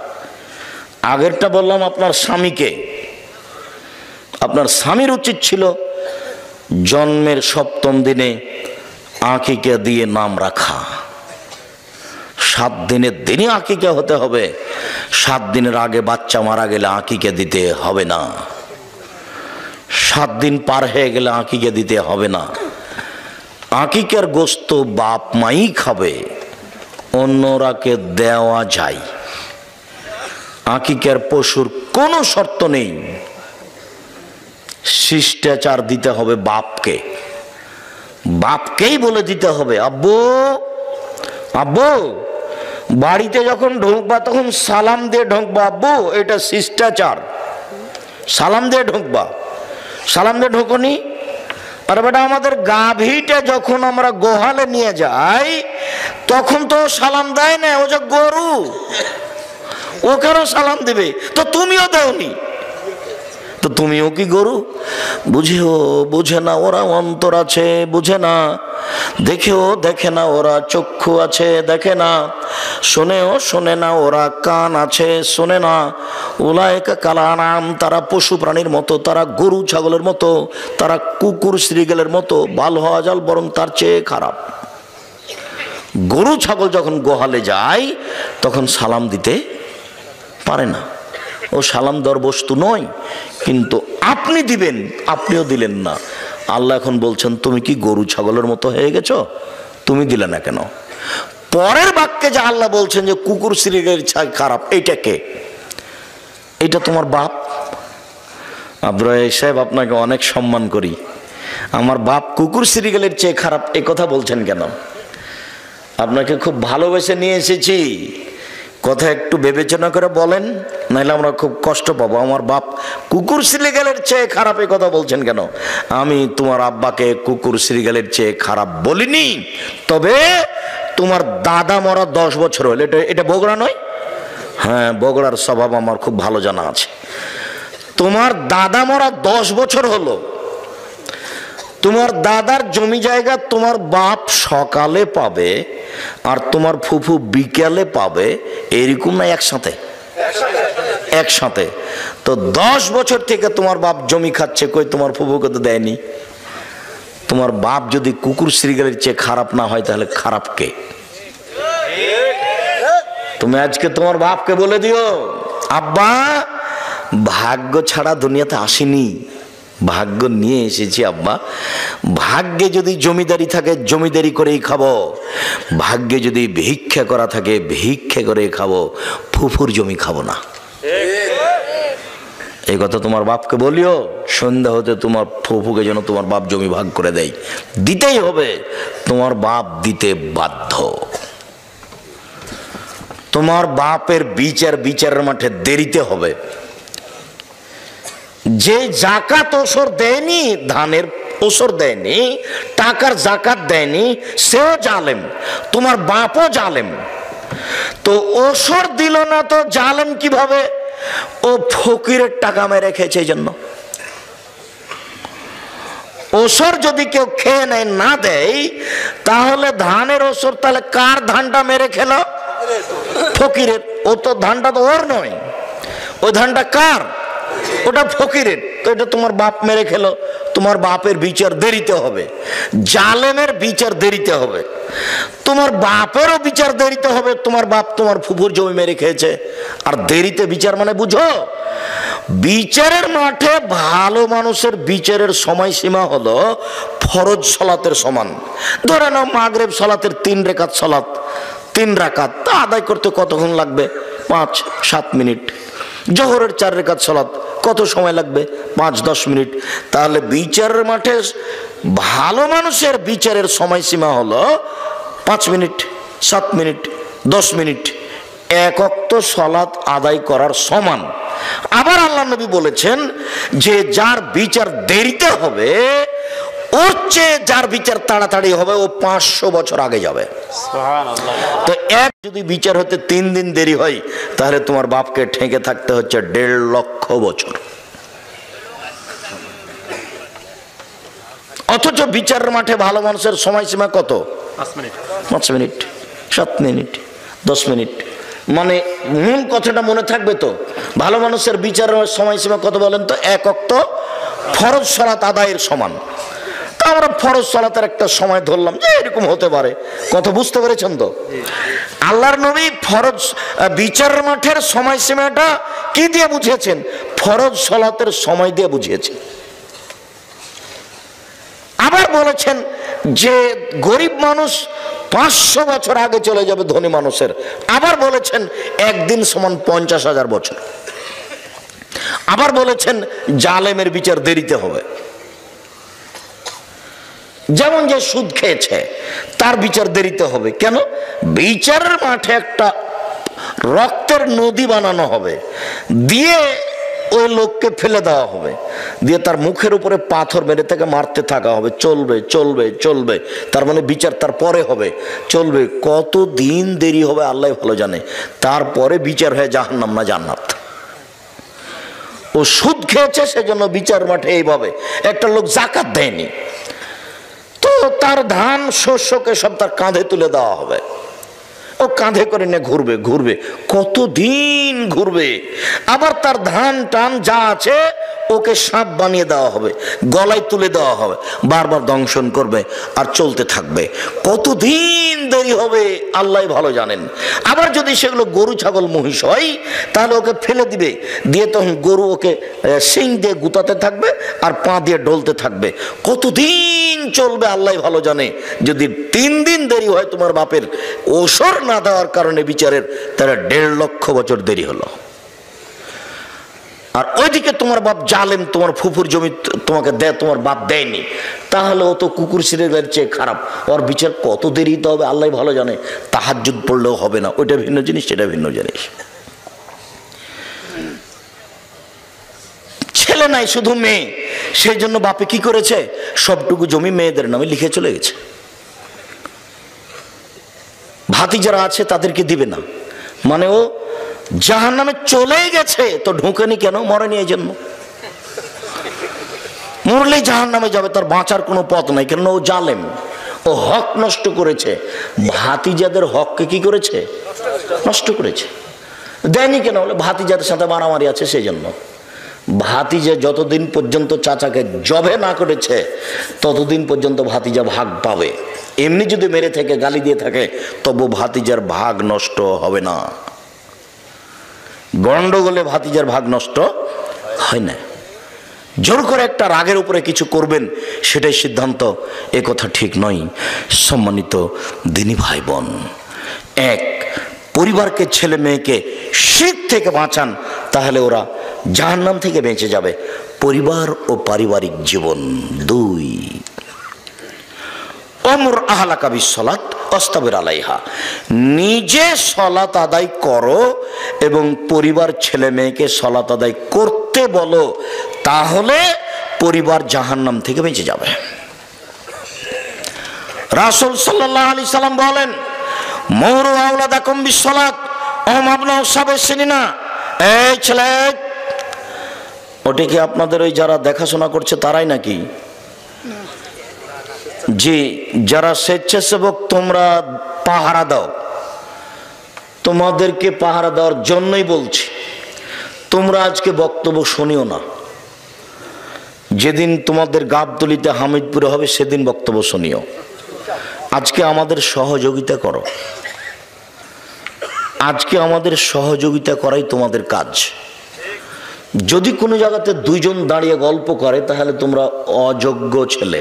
আগেরটা বললাম আপনার স্বামীকে, আপনার স্বামীর উচিত ছিল জন্মের 7ম দিনে আকিকা দিয়ে নাম রাখা। 7 দিনের দিনই আকিকা হতে হবে, 7 দিনের আগে বাচ্চা মারা গেলে আকিকা দিতে হবে না, 7 দিন পার হয়ে গেলে আকিকা দিতে হবে না। আকিকার গোশত বাপ মাই খাবে, অন্যরাকে দেওয়া যায়। আকিকার পশুর কোনো শর্ত নেই, শিষ্টাচার দিতে হবে বাপকে, বাপকেই বলে দিতে হবে, আব্বু আব্বু বাড়িতে যখন ঢুকবা তখন সালাম দিয়ে ঢুকবা, আব্বু এটা শিষ্টাচার, সালাম দিয়ে ঢুকবা। সালাম দিয়ে ঢুকুনি? আর বেটা আমাদের গাভীটা যখন আমরা গোহালে নিয়ে যাই তখন তো সালাম দেয় না, ও যে গরু, ওকেও সালাম দেবে, তো তুমিও দেওনি, তো তুমিও কি গরু? বুঝেও বুঝে না ওরা, অন্তর আছে বুঝে না, দেখেও দেখে না ওরা, চক্ষু আছে দেখে না, শোনেও শোনে না ওরা, কান আছে শোনে না। উলায়েকা কালানাম, তারা পশু প্রাণীর মতো, তারা গরু ছাগলের মতো, তারা কুকুর শ্রীগেলের মতো, ভালো হওয়া যাল বরং তার চেয়ে খারাপ। গরু ছাগল যখন গোহালে যায় তখন সালাম দিতে পারে না, ও সালাম দেওয়ার বস্তু নয়, কিন্তু আপনি দিবেন, আপনিও দিলেন না। আল্লাহ এখন বলছেন তুমি কি গরু ছাগলের মতো হয়ে গেছো? তুমি দিলে না কেন? পরের বাক্যে যে আল্লাহ বলছেন যে কুকুর শ্রীগেলের চেয়ে খারাপ, এইটা কে? এটা তোমার বাপ। আব্দুর রাজ্জাক সাহেব আপনাকে অনেক সম্মান করি, আমার বাপ কুকুর শ্রীগেলের চেয়ে খারাপ এই কথা বলছেন কেন? আপনাকে খুব ভালোবেসে নিয়ে এসেছি, কথা একটু বিবেচনা করে বলেন, নাহলে আমরা খুব কষ্ট পাবো। আমার বাপ কুকুর শ্রীগেলের চেয়ে খারাপ এই কথা বলছেন কেন? আমি তোমার আব্বাকে কুকুর শ্রীগেলের চেয়ে খারাপ বলিনি, তবে তোমার দাদা মরা 10 বছর হলো, এটা বগুড়া নয়? হ্যাঁ, বগুড়ার স্বভাব আমার খুব ভালো জানা আছে। তোমার দাদা মরা 10 বছর হলো, তোমার দাদার জমি জায়গা তোমার বাপ সকালে পাবে আর তোমার ফুফু বিকেলে পাবে, এরকম না? একসাথে একসাথে। তো 10 বছর থেকে তোমার বাপ জমি খাচ্ছে, কই তোমার ফুফুকে তো দেয়নি। তোমার বাপ যদি কুকুর শ্রীগেলের চেয়ে খারাপ না হয় তাহলে খারাপ কে? তুমি আজকে তোমার বাপকে বলে দিও, আব্বা ভাগ্য ছাড়া দুনিয়াতে আসিনি, ভাগ্য নিয়ে এসেছি আব্বা। ভাগ্যে যদি জমিদারি থাকে জমিদারি করেই খাবো, ভাগ্যে যদি ভিক্ষা করা থাকে ভিক্ষা করে খাবো, ফুফুর জমি খাবো না। এই কথা তোমার বাপকে বলিও, সন্ধ্যা হতে তোমার ফুফুকে যেন তোমার বাপ জমি ভাগ করে দেয়, দিতেই হবে, তোমার বাপ দিতে বাধ্য। তোমার বাপের বিচারের মাঠে দেরিতে হবে। যে জাকাত ওসর দেয়নি, ধানের ওসর দেয়নি, টাকার জাকাত দেয়নি, সেও জালেম, তোমার বাপও জালেম। তো ওসর দিল না তো জালেম কিভাবে? ও ফকিরের টাকা মেরে খেয়েছে, এই জন্য। ওসর যদি কেউ খেয়ে নেয়, না দেয়, তাহলে ধানের ওসর তাহলে কার ধানটা মেরে খেলো? ফকিরের। ও তো ধানটা তো ওর নয়, ওই ধানটা কার? ওটা ফকিরের। তো এটা তোমার বাপ মেরে খেলো, তোমার বাপের বিচার দেরিতে হবে, জালেমের বিচার দেরিতে হবে, তোমার বাপেরও বিচার দেরিতে হবে। তোমার বাপ তোমার ফুফুর জমি মেরে খেয়েছে, আর দেরিতে বিচার মানে বুঝো, বিচারের মাঠে ভালো মানুষের বিচারের সময়সীমা হলো ফরজ সালাতের সমান। ধরে নাও মাগরিব সালাতের 3 রাকাত সালাত, 3 রাকাত, তা আদায় করতে কতক্ষণ লাগবে? 5-7 মিনিট। জোহরের 4 রাকাত সালাত কত সময় লাগবে? 5-10 মিনিট। তাহলে বিচারের মাঠে ভালো মানুষের বিচারের সময়সীমা হলো 5 মিনিট, 7 মিনিট, 10 মিনিট, 1 ওয়াক্ত সালাত আদায় করার সমান। আবার আল্লাহ নবী বলেছেন যে যার বিচার দেরিতে হবে ওর চেয়ে যার বিচার তাড়াতাড়ি হবে ও 500 বছর আগে যাবে। তো এক যদি বিচার হতে 3 দিন দেরি হয় তাহলে তোমার বাপকে ঠেকে থাকতে হচ্ছে 1.5 লক্ষ বছর। অথচ বিচারের মাঠে ভালো মানুষের সময়সীমা কত? 5 মিনিট, 7 মিনিট, 10 মিনিট। মানে মূল কথাটা মনে থাকবে তো? ভালো মানুষের বিচারের সময়সীমা কত বলেন তো? 1 ওয়াক্ত ফরজ সালাত আদায়ের সমান। তা আমরা ফরজ সালাতের একটা সময় ধরলাম যে এরকম হতে পারে। কথা বুঝতে পেরেছেন তো? আল্লাহর নবী ফরজ বিচারের মাঠের সময়সীমাটা কি দিয়ে বুঝিয়েছেন? ফরজ সালাতের সময় দিয়ে বুঝিয়েছেন। আবার বলেছেন যে গরিব মানুষ 500 বছর আগে চলে যাবে ধনী মানুষের। আবার বলেছেন একদিন সমান 50,000 বছর। আবার বলেছেন জালেমের বিচার দেরিতে হবে। যেমন যে সুদ খেয়েছে তার বিচার দেরিতে হবে। কেন? বিচারের মাঠে একটা রক্তের নদী বানানো হবে, দিয়ে ওই লোককে ফেলে দেওয়া হবে, দিয়ে তার মুখের উপরে পাথর মেরে তাকে মারতে থাকা হবে। চলবে চলবে চলবে, তার মানে বিচার তার পরে হবে, চলবে। কত দিন দেরি হবে আল্লাহ ভালো জানে। তারপরে বিচার হয়ে জাহান্নাম না জান্নাত। ও সুদ খেয়েছে সেজন্য বিচার মাঠে এইভাবে। একটা লোক যাকাত দেয়নি, তো তার ধান শস্যকে সব তার কাঁধে তুলে দেওয়া হবে। ও কাঁধে করে নিয়ে ঘুরবে ঘুরবে, কতদিন ঘুরবে। আবার তার ধান টান যা আছে ওকে সাপ বানিয়ে দেওয়া হবে, গলায় তুলে দেওয়া হবে, বারবার দংশন করবে আর চলতে থাকবে। কতদিন দেরি হবে আল্লাহ ভালো জানেন। আবার যদি সেগুলো গরু ছাগল মহিষ হয় তাহলে ওকে ফেলে দিবে, দিয়ে তখন গরু ওকে শিং দিয়ে গুতাতে থাকবে আর পা দিয়ে ডলতে থাকবে। কতদিন চলবে আল্লাহ ভালো জানে। যদি 3 দিন দেরি হয় তোমার বাপের ওসর না দেওয়ার কারণে বিচারের, তারা 1.5 লক্ষ বছর দেরি হলো। আর ওইদিকে তোমার বাপ জালেম, তোমার ফুফুর জমি তোমাকে দেয়, তোমার বাপ দেয়নি, তাহলে ও তো কুকুর সিরিয়ালের চেয়ে খারাপ। ওর বিচার কত দেরিতে হবে আল্লাহ ভালো জানে। তাহাজ্জুদ পড়লেও হবে না। ওইটা ভিন্ন জিনিস, সেটা ভিন্ন জিনিস। ছেলে নাই, শুধু মেয়ে, সেই জন্য বাপে কি করেছে? সবটুকু জমি মেয়েদের নামে লিখে চলে গেছে। ভাতি যারা আছে তাদেরকে দিবে না, মানে ও জাহান্নামে চলে গেছে। তো ঢুকেনি কেন? মরেনি এই জন্য। মরলেই জাহান্নামে যাবে, তার বাঁচার কোনো পথ নাই। কেন? ও জালেম, ও হক নষ্ট করেছে। ভাতিজাদের হককে কি করেছে? নষ্ট করেছে। দেয়নি কেন? বলে ভাতিজাদের সাথে মারামারি আছে সেই জন্য। ভাতিজা যতদিন পর্যন্ত চাচাকে জবে না করেছে ততদিন পর্যন্ত ভাতিজা ভাগ পাবে। এমনি যদি মেরে থেকে গালি দিয়ে থাকে তবু ভাতিজার ভাগ নষ্ট হবে না। গন্ডগোলে ভাতিজার ভাগ নষ্ট হয় না। জোর করে একটা রাগের উপরে কিছু করবেন সেটাই সিদ্ধান্ত, এ কথা ঠিক নয়। সম্মানিত দিনী ভাই বোন, এক, পরিবারকে, ছেলে মেয়েকে শিরক থেকে বাঁচান, তাহলে ওরা জাহান্নাম থেকে বেঁচে যাবে। পরিবার ও পারিবারিক জীবন। 2, অমর আহলাকা বিসসালাত ওয়াসতাবির আলাইহা, নিজে সালাত আদায় করো এবং পরিবার ছেলে মেয়েকে সালাত আদায় করতে বলো, তাহলে পরিবার জাহান্নাম থেকে বেঁচে যাবে। রাসূল সাল্লাল্লাহু আলাইহি সাল্লাম বলেন, মুরু আওলাদাকুম বিসসালাত ওহুম আবনাউ সাবঈ সিনিনা। এই ছেলে, ওটা কি আপনাদের ওই যারা দেখাশোনা করছে তারাই নাকি? জি, যারা স্বেচ্ছাসেবক তোমরা পাহারা দাও, তোমাদেরকে পাহারা দেওয়ার জন্যই বলছি। তোমরা আজকে বক্তব্য শুনিও না। যেদিন তোমাদের গাবতলিতে হামিদপুরে হবে সেদিন বক্তব্য শুনিও। আজকে আমাদের সহযোগিতা করো। আজকে আমাদের সহযোগিতা করাই তোমাদের কাজ। যদি কোনো জায়গাতে দুইজন দাঁড়িয়ে গল্প করে তাহলে তোমরা অযোগ্য ছেলে,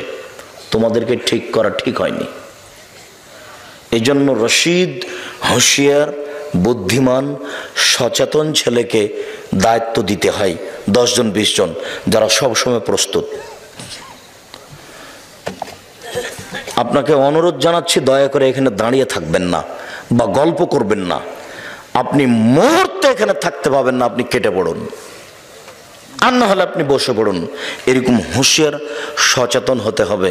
তোমাদেরকে ঠিক করা ঠিক হয়নি। এই জন্য রশিদ, হুঁশিয়ার, বুদ্ধিমান, সচেতন ছেলেকে দায়িত্ব দিতে হয় 10 জন 20 জন, যারা সবসময় প্রস্তুত। আপনাকে অনুরোধ জানাচ্ছি, দয়া করে এখানে দাঁড়িয়ে থাকবেন না বা গল্প করবেন না। আপনি মুহূর্তে এখানে থাকতে পাবেন না, আপনি কেটে পড়ুন, আর না হলে আপনি বসে পড়ুন। এরকম হুঁশিয়ার, সচেতন হতে হবে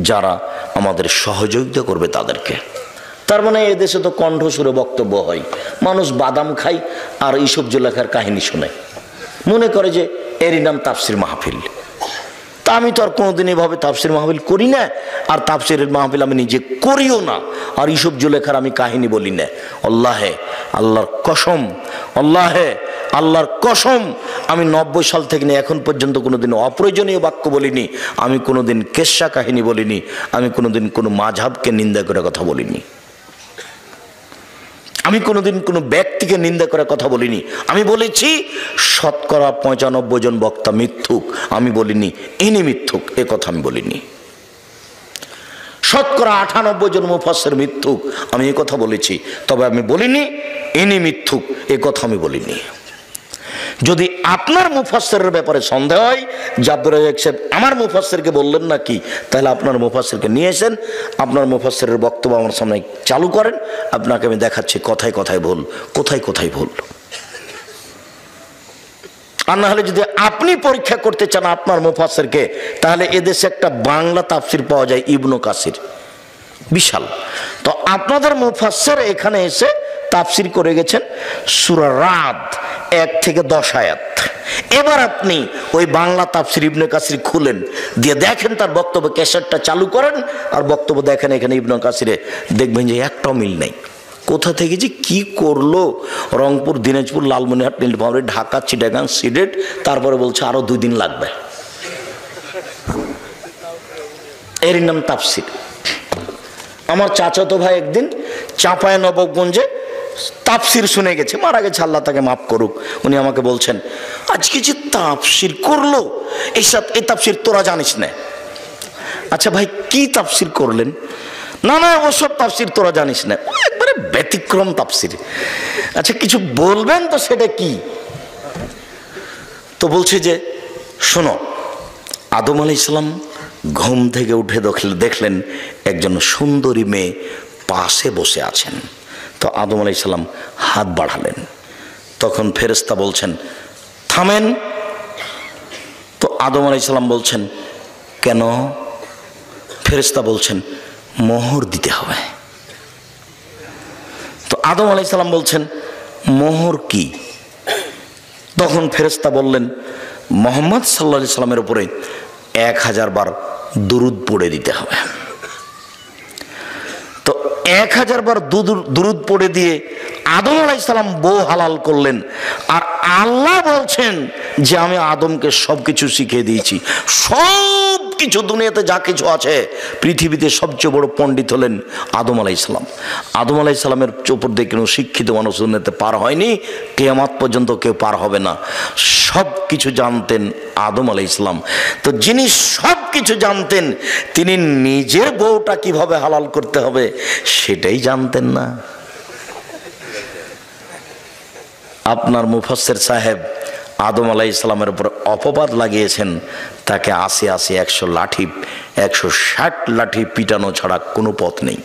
যারা আমাদের সহযোগিতা করবে তাদেরকে। তার মানে এদেশে তো কণ্ঠস্বরে বক্তব্য হয়, মানুষ বাদাম খায় আর ইসব জুলেখার কাহিনী শুনে, মনে করে যে এরই নাম তাফসির মাহফিল। তা আমি তো আর কোনোদিন এভাবে তাফসির মাহফিল করি না, আর তাফসিরের মাহফিল আমি নিজে করিও না, আর ইসব জুলেখার আমি কাহিনী বলি না। আল্লাহে, আল্লাহর কসম, আল্লাহে, আল্লাহর কসম, আমি 90 সাল থেকে নিয়ে এখন পর্যন্ত কোনোদিন অপ্রয়োজনীয় বাক্য বলিনি, আমি কোনোদিন কেচ্ছা কাহিনী বলিনি, আমি কোনোদিন কোনো মাযহাবকে নিন্দা করে কথা বলিনি, আমি কোনোদিন কোনো ব্যক্তিকে নিন্দা করে কথা বলিনি। আমি বলেছি 95% জন বক্তা মিথ্যুক, আমি বলিনি ইনি মিথ্যুক, এ কথা আমি বলিনি। 98% জন মুফাসসির মিথ্যুক, আমি এ কথা বলেছি, তবে আমি বলিনি ইনি মিথ্যুক, এ কথা আমি বলিনি। যদি আপনার মুফাসসিরের ব্যাপারে সন্দেহ হয় যে আব্দুর রাজ্জাক সাহেব আমার মুফাসসিরকে বললেন না কি, তাহলে আপনার মুফাসসিরকে নিয়ে এসেন, আপনার মুফাসসিরের বক্তব্য আমার সামনে চালু করেন, আপনাকে আমি দেখাচ্ছি কোথায় কোথায় ভুল, কোথায় কোথায় ভুল। আর না হলে যদি আপনি পরীক্ষা করতে চান আপনার মুফাসসিরকে, তাহলে এদেশে একটা বাংলা তাফসির পাওয়া যায় ইবনে কাসির, বিশাল। তো আপনাদের মুফাসসির এখানে এসে তাফসির করে গেছেন সূরা রাদ 1 থেকে 10 আয়াত। এবার আপনি ওই বাংলা তাফসির ইবনে কাসির খুলেন, দিয়ে দেখেন তার বক্তব্য, ক্যাসেটটা চালু করেন আর বক্তব্য দেখেন এখানে ইবনে কাসিরে, দেখবেন যে একটাও মিল নেই। কোথা থেকে যে কি করলো, রংপুর, দিনাজপুর, লালমনিরহাট, নীলফামারী, ঢাকা, চিটাগাং, সিলেট, তারপরে বলছে আরো 2 দিন লাগবে। এর নাম তাফসির। আমার চাচাতো ভাই একদিন চাঁপাইনবাবগঞ্জে তাফসির শুনে গেছে, মারা গেছে, আল্লাহ তাকে মাফ করুক। উনি আমাকে বলছেন, আজকে যে তাফসির করলো, এই তাফসির তোরা জানিস না। আচ্ছা ভাই, কি তাফসির করলেন? না না, ওসব তাফসির তোরা জানিস না, একবারে ব্যতিক্রম তাফসির। আচ্ছা কিছু বলবেন তো, সেটা কি? তো বলছে যে শোনো, আদম আলাইহিস সালাম ঘুম থেকে উঠে দেখলেন একজন সুন্দরী মেয়ে পাশে বসে আছেন। তো আদম আলাইহিস সালাম হাত বাড়ালেন, তখন ফেরেশতা বলছেন থামেন। তো আদম আলাইহিস সালাম বলছেন কেন? ফেরেশতা বলছেন মোহর দিতে হবে। তো আদম আলাইহিস সালাম বলছেন মোহর কি? তখন ফেরেশতা বললেন মুহাম্মদ সাল্লাল্লাহু আলাইহি সাল্লামের উপরে 1000 বার দুরূদ পড়ে দিতে হবে। তো 1000 বার দুরূদ পড়ে দিয়ে আদম আলাইহিস সালাম বউ হালাল করলেন। আর আল্লাহ বলছেন যে আমি আদমকে সবকিছু শিখিয়ে দিয়েছি, সব কিছু, দুনিয়াতে যা কিছু আছে, পৃথিবীতে সবচেয়ে বড় পণ্ডিত হলেন আদম আলাইহিস সালাম। আদম আলাইহিস সালামের উপর দিয়ে কোনো শিক্ষিত মানুষ দুনিয়াতে পার হয়নি, কিয়ামত পর্যন্ত কেউ পার হবে না। সব কিছু জানতেন আদম আলাইহিস সালাম। তো যিনি সব কিছু জানতেন, তিনি নিজের বউটা কিভাবে হালাল করতে হবে সেটাই জানতেন না। আপনার মুফাসসির সাহেব আদম আলাইহিস সালামের উপর অপবাদ লাগিয়েছেন, তাকে 80 100 লাঠি, 160 লাঠি পিটানো ছাড়া কোনো পথ নেই।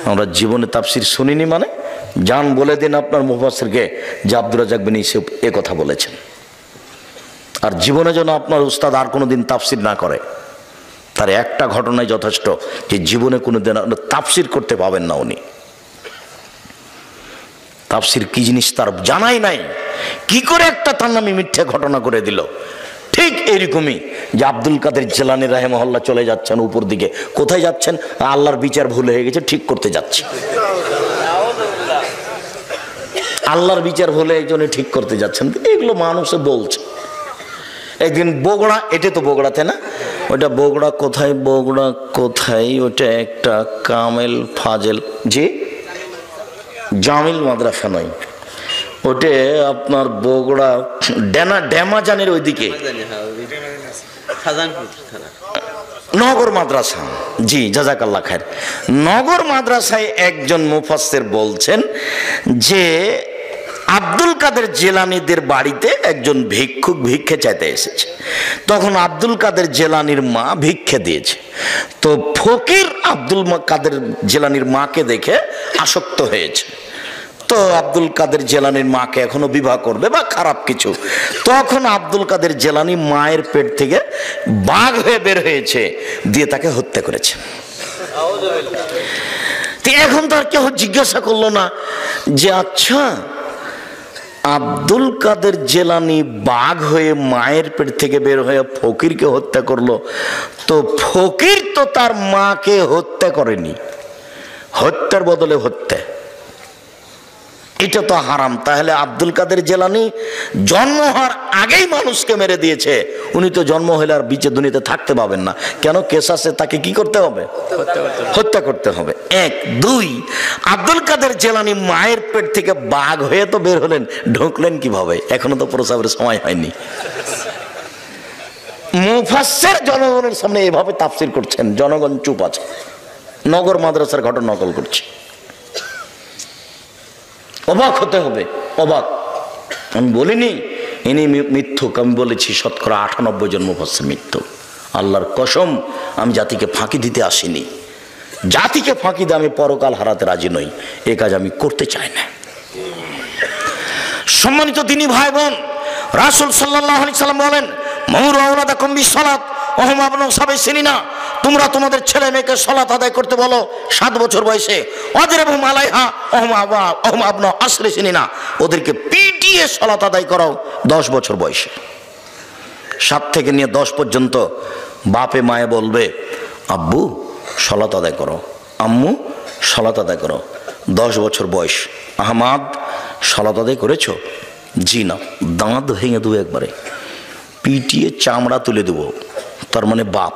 আমরা জীবনে তাফসির শুনিনি মানে? যান বলে দিন আপনার মুফাসসিরকে যে আব্দুর রাজ্জাক বিন ইউসুফ এ কথা বলেছেন। আর জীবনে যেন আপনার উস্তাদ আর কোনো দিন তাফসির না করে, তার একটা ঘটনাই যথেষ্ট, যে জীবনে কোনো দিন তাফসির করতে পাবেন না উনি। তাফসির কি জিনিস তার জানাই নাই, কি করে একটা তার নামে মিথ্যা ঘটনা করে দিল। ঠিক এইরকমই যে আব্দুল কাদের জিলানী রাহিমাহুল্লাহ চলে যাচ্ছেন উপর দিকে, কোথায় যাচ্ছেন? আল্লাহর বিচার ভুল হয়ে গেছে, ঠিক করতে যাচ্ছে। আল্লাহর বিচার ভুলে একজনে ঠিক করতে যাচ্ছেন, এগুলো মানুষে বলছে। একদিন বগুড়া, এটা তো বগুড়াতে না, ওইটা বগুড়া কোথায়, বগুড়া কোথায়, ওটা একটা কামেল ফাজেল, জি জামিল মাদ্রাসা নয়, ওটে আপনার বগুড়া ড্যামাজানের ওইদিকে নগর মাদ্রাসা। জি, জাযাকাল্লাহ খায়ের। নগর মাদ্রাসায় একজন মুফাসসির বলছেন যে আব্দুল কাদের জিলানীদের বাড়িতে একজন ভিক্ষুক ভিক্ষে চাইতে এসেছে। তখন আব্দুল কাদের জিলানীর মা ভিক্ষে দিয়েছে। তো ফকির আব্দুল কাদের জিলানীর মাকে দেখে আসক্ত হয়েছে। তো আব্দুল কাদের জিলানীর মাকে এখনো বিবাহ করবে বা খারাপ কিছু। তখন আব্দুল কাদের জিলানী মায়ের পেট থেকে বাঘ হয়ে বের হয়েছে, দিয়ে তাকে হত্যা করেছে। এখন তো আর কেউ জিজ্ঞাসা করলো না যে আচ্ছা আব্দুল কাদের জিলানী বাঘ হয়ে মায়ের পেট থেকে বের হয়ে ফকিরকে হত্যা করলো, তো ফকির তো তার মাকে হত্যা করেনি, হত্যার বদলে হত্যা, এটা তো হারাম। তাহলে আব্দুল কাদের জিলানী জন্ম হওয়ার আগেই মানুষকে মেরে দিয়েছে, উনি তো জন্ম হলে আর বিচে দুনিয়াতে থাকতে পাবেন না। কেন? কেসাসে তাকে কি করতে হবে? হত্যা করতে হবে। এক। দুই, আব্দুল কাদের জিলানী মায়ের পেট থেকে বাঘ হয়ে তো বের হলেন, ঢুকলেন কিভাবে? এখনো তো প্রসাবের সময় হয়নি। মুফাসসির জনগণের সামনে এভাবে তাফসীর করছেন, জনগণ চুপ আছে। নগর মাদ্রাসার ঘটনা নকল করছে। অবাক হতে হবে, অবাক। আমি বলিনি ইনি মিথ্যুক, আমি বলেছি শতকরা 98 জন মুফাসসির মিথ্যুক। আল্লাহর কসম, আমি জাতিকে ফাঁকি দিতে আসিনি। জাতিকে ফাঁকি দিয়ে আমি পরকাল হারাতে রাজি নই, এ কাজ আমি করতে চাই না। সম্মানিত দিনী ভাই বোন, রাসূল সাল্লাল্লাহু আলাইহি সাল্লাম বলেন, মুরু আওলাদাকুম বিসসালাত ওয়া হুম আবনাউ সাবঈ সিনিনা, তোমরা তোমাদের ছেলে মেয়েকে সালাত আদায় করতে বলো 7 বছর বয়সে। ওয়াজরিবুহুম আলাইহা ওয়া হুম আবনাউ 10 সিনিনা, ওদেরকে পিটিয়ে সালাত আদায় করাও 10 বছর বয়সে। 7 থেকে নিয়ে 10 পর্যন্ত বাপে মায়ে বলবে আব্বু সালাত আদায় করো, আম্মু সালাত আদায় করো। 10 বছর বয়স, আহমাদ সালাত আদায় করেছো? জি না। দাঁত ভেঙে দেবো একবারে, পিটিয়ে চামড়া তুলে দেবো, তার মানে বাপ।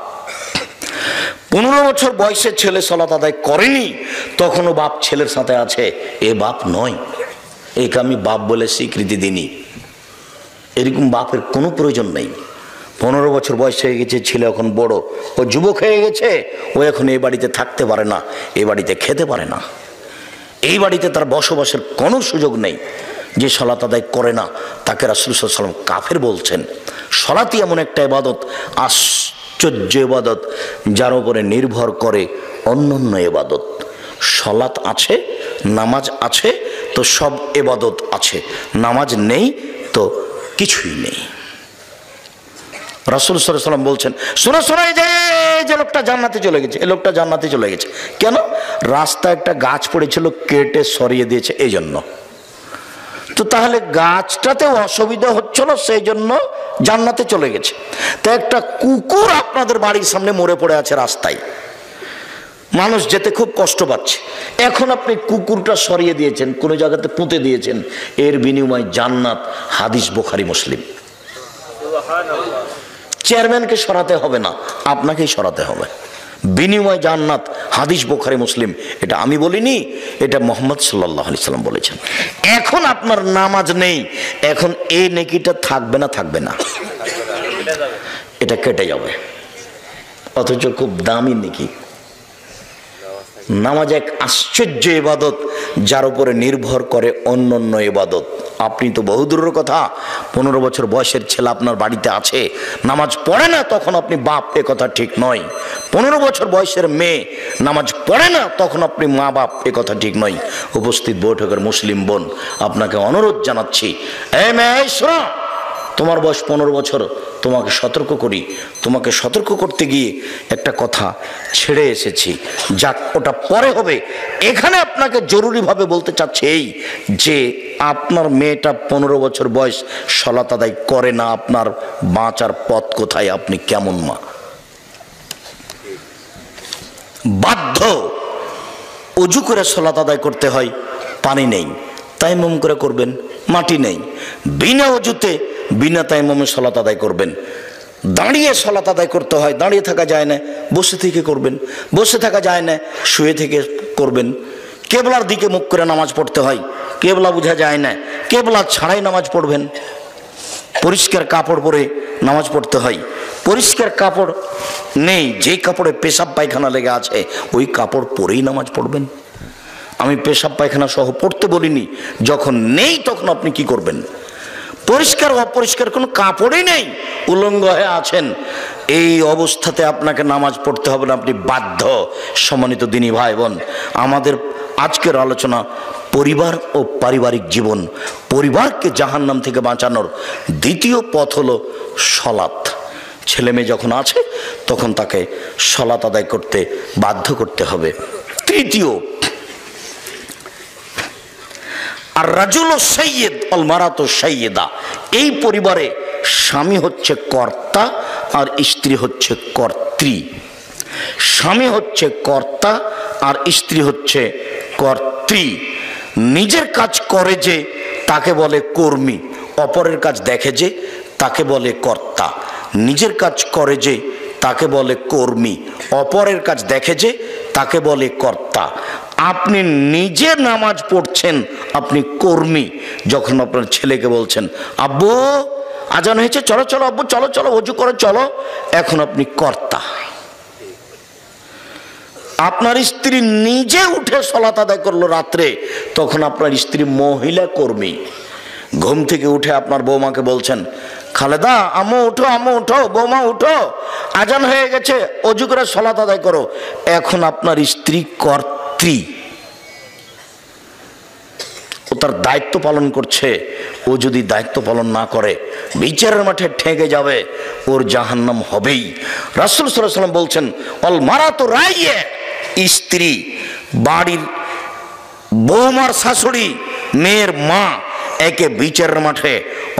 15 বছর বয়সে ছেলে সালাত আদায় করেনি, তখনও বাপ ছেলের সাথে আছে, এ বাপ নয়। একে আমি বাপ বলে স্বীকৃতি দিইনি। এরকম বাপের কোনো প্রয়োজন নেই। 15 বছর বয়স হয়ে গেছে, ছেলে এখন বড়, ও যুবক হয়ে গেছে, ও এখন এই বাড়িতে থাকতে পারে না, এই বাড়িতে খেতে পারে না, এই বাড়িতে তার বসবাসের কোনো সুযোগ নেই। যে সালাত আদায় করে না তাকে রাসূল সাল্লাল্লাহু আলাইহি ওয়াসাল্লাম কাফের বলছেন। সালাতই এমন একটা ইবাদত, আশ্চর্য ইবাদত, যার উপরে নির্ভর করে অন্যান্য ইবাদত। সালাত আছে, নামাজ আছে, তো সব ইবাদত আছে। নামাজ নেই তো কিছুই নেই। রাসূল সাল্লাল্লাহু আলাইহি ওয়াসাল্লাম বলছেন, শোনো শোনো, যে লোকটা জান্নাতে চলে গেছে, এই লোকটা জান্নাতে চলে গেছে। কেন? রাস্তায় একটা গাছ পড়েছিল, কেটে সরিয়ে দিয়েছে, এই জন্য। তো তাহলে গাছটাতে অসুবিধা হচ্ছিল, সেই জন্য জান্নাতে চলে গেছে। তো একটা কুকুর আপনাদের বাড়ির সামনে মরে পড়ে আছে রাস্তায়, মানুষ যেতে খুব কষ্ট পাচ্ছে, এখন আপনি কুকুরটা সরিয়ে দিয়েছেন, কোনো জায়গাতে পুঁতে দিয়েছেন, এর বিনিময়ে জান্নাত। হাদিস বুখারী মুসলিম। চেয়ারম্যানকে সরাতে হবে না, আপনাকেই সরাতে হবে, বিনিময় জান্নাত। হাদিস বুখারী মুসলিম। এটা আমি বলিনি, এটা মুহাম্মদ সাল্লাল্লাহু আলাইহি সাল্লাম বলেছেন। এখন আপনার নামাজ নেই, এখন এই নেকিটা থাকবে না, থাকবে না, এটা কেটে যাবে, অথচ খুব দামি নেকি। নামাজ এক আশ্চর্য ইবাদত, যার উপরে নির্ভর করে অন্যান্য ইবাদত। আপনি তো বহুদূরের কথা, 15 বছর বয়সের ছেলে আপনার বাড়িতে আছে, নামাজ পড়ে না, তখন আপনি বাপ, এ কথা ঠিক নয়। 15 বছর বয়সের মেয়ে নামাজ পড়ে না, তখন আপনি মা বাপ, এ কথা ঠিক নয়। উপস্থিত বৈঠকের মুসলিম বোন, আপনাকে অনুরোধ জানাচ্ছি, এই মেয়ে শোনো, তোমার বয়স 15 বছর, তোমাকে সতর্ক করি। তোমাকে সতর্ক করতে গিয়ে একটা কথা ছেড়ে এসেছি, যাক ওটা পরে হবে। এখানে আপনাকে জরুরিভাবে বলতে চাচ্ছি এই যে আপনার মেয়েটা 15 বছর বয়স, সালাত আদায় করে না, আপনার বাঁচার পথ কোথায়? আপনি কেমন মা? বাধ্য অজু করে সালাত আদায় করতে হয়, পানি নেই, তায়াম্মুম করে করবেন, মাটি নেই, বিনা অজুতে বিনা তায়াম্মুমে সালাত আদায় করবেন। দাঁড়িয়ে সালাত আদায় করতে হয়, দাঁড়িয়ে থাকা যায় না, বসে থেকে করবেন, বসে থাকা যায় না, শুয়ে থেকে করবেন। কেবলার দিকে মুখ করে নামাজ পড়তে হয়, কেবলা বোঝা যায় না, কেবলা ছাড়াই নামাজ পড়বেন। পরিষ্কার কাপড় পরে নামাজ পড়তে হয়। পরিষ্কার কাপড় নেই, যে কাপড়ে পেশাব পায়খানা লেগে আছে ওই কাপড় পরেই নামাজ পড়বেন। আমি পেশাব পায়খানা সহ পড়তে বলিনি, যখন নেই তখন আপনি কি করবেন? পরিষ্কার অপরিষ্কার কোনো কাপড়ই নেই, উলঙ্গ হয়ে আছেন, এই অবস্থাতে আপনাকে নামাজ পড়তে হবে না, আপনি বাধ্য। সম্মানিত দিনী ভাই বোন, আমাদের আজকের আলোচনা পরিবার ও পারিবারিক জীবন। পরিবারকে জাহান্নাম থেকে বাঁচানোর দ্বিতীয় পথ হলো সলাত। ছেলে মেয়ে যখন আছে তখন তাকে সলাত আদায় করতে বাধ্য করতে হবে। তৃতীয়, আর রাজুল সৈয়দ অল মারাত সৈয়দা। এই পরিবারে স্বামী হচ্ছে কর্তা আর স্ত্রী হচ্ছে কর্ত্রী। স্বামী হচ্ছে কর্তা আর স্ত্রী হচ্ছে কর্ত্রী। নিজের কাজ করে যে তাকে বলে কর্মী, অপরের কাজ দেখে যে তাকে বলে কর্তা। নিজের কাজ করে যে তাকে বলে কর্মী, অপরের কাজ দেখে যে তাকে বলে কর্তা। আপনি নিজে নামাজ পড়ছেন, আপনি কর্মী। যখন আপনার ছেলেকে বলছেন আব্বু আজান হয়েছে, চলো চলো আব্বু, চলো চলো ওযু করে চলো, এখন আপনি কর্তা। আপনার স্ত্রী নিজে উঠে সালাত আদায় করলো রাত্রে, তখন আপনার স্ত্রী মহিলা কর্মী। ঘুম থেকে উঠে আপনার বৌমাকে বলছেন খালেদা আম্মু উঠো, আম্মু উঠো, বৌমা উঠো, আজান হয়ে গেছে, ওযু করে সালাত আদায় করো। এখন আপনার স্ত্রী কর্ত্রী, ও তার দায়িত্ব পালন করছে। ও যদি দায়িত্ব পালন না করে বিচারের মাঠে ঠেকে যাবে, ওর জাহান্নাম হবেই। রাসূল সাল্লাল্লাহু আলাইহি ওয়াসাল্লাম বলছেন অল মারাতু রাইয়ে, স্ত্রী বাড়ির বৌমার শাশুড়ি, মেয়ের মা, একে বিচারের মাঠে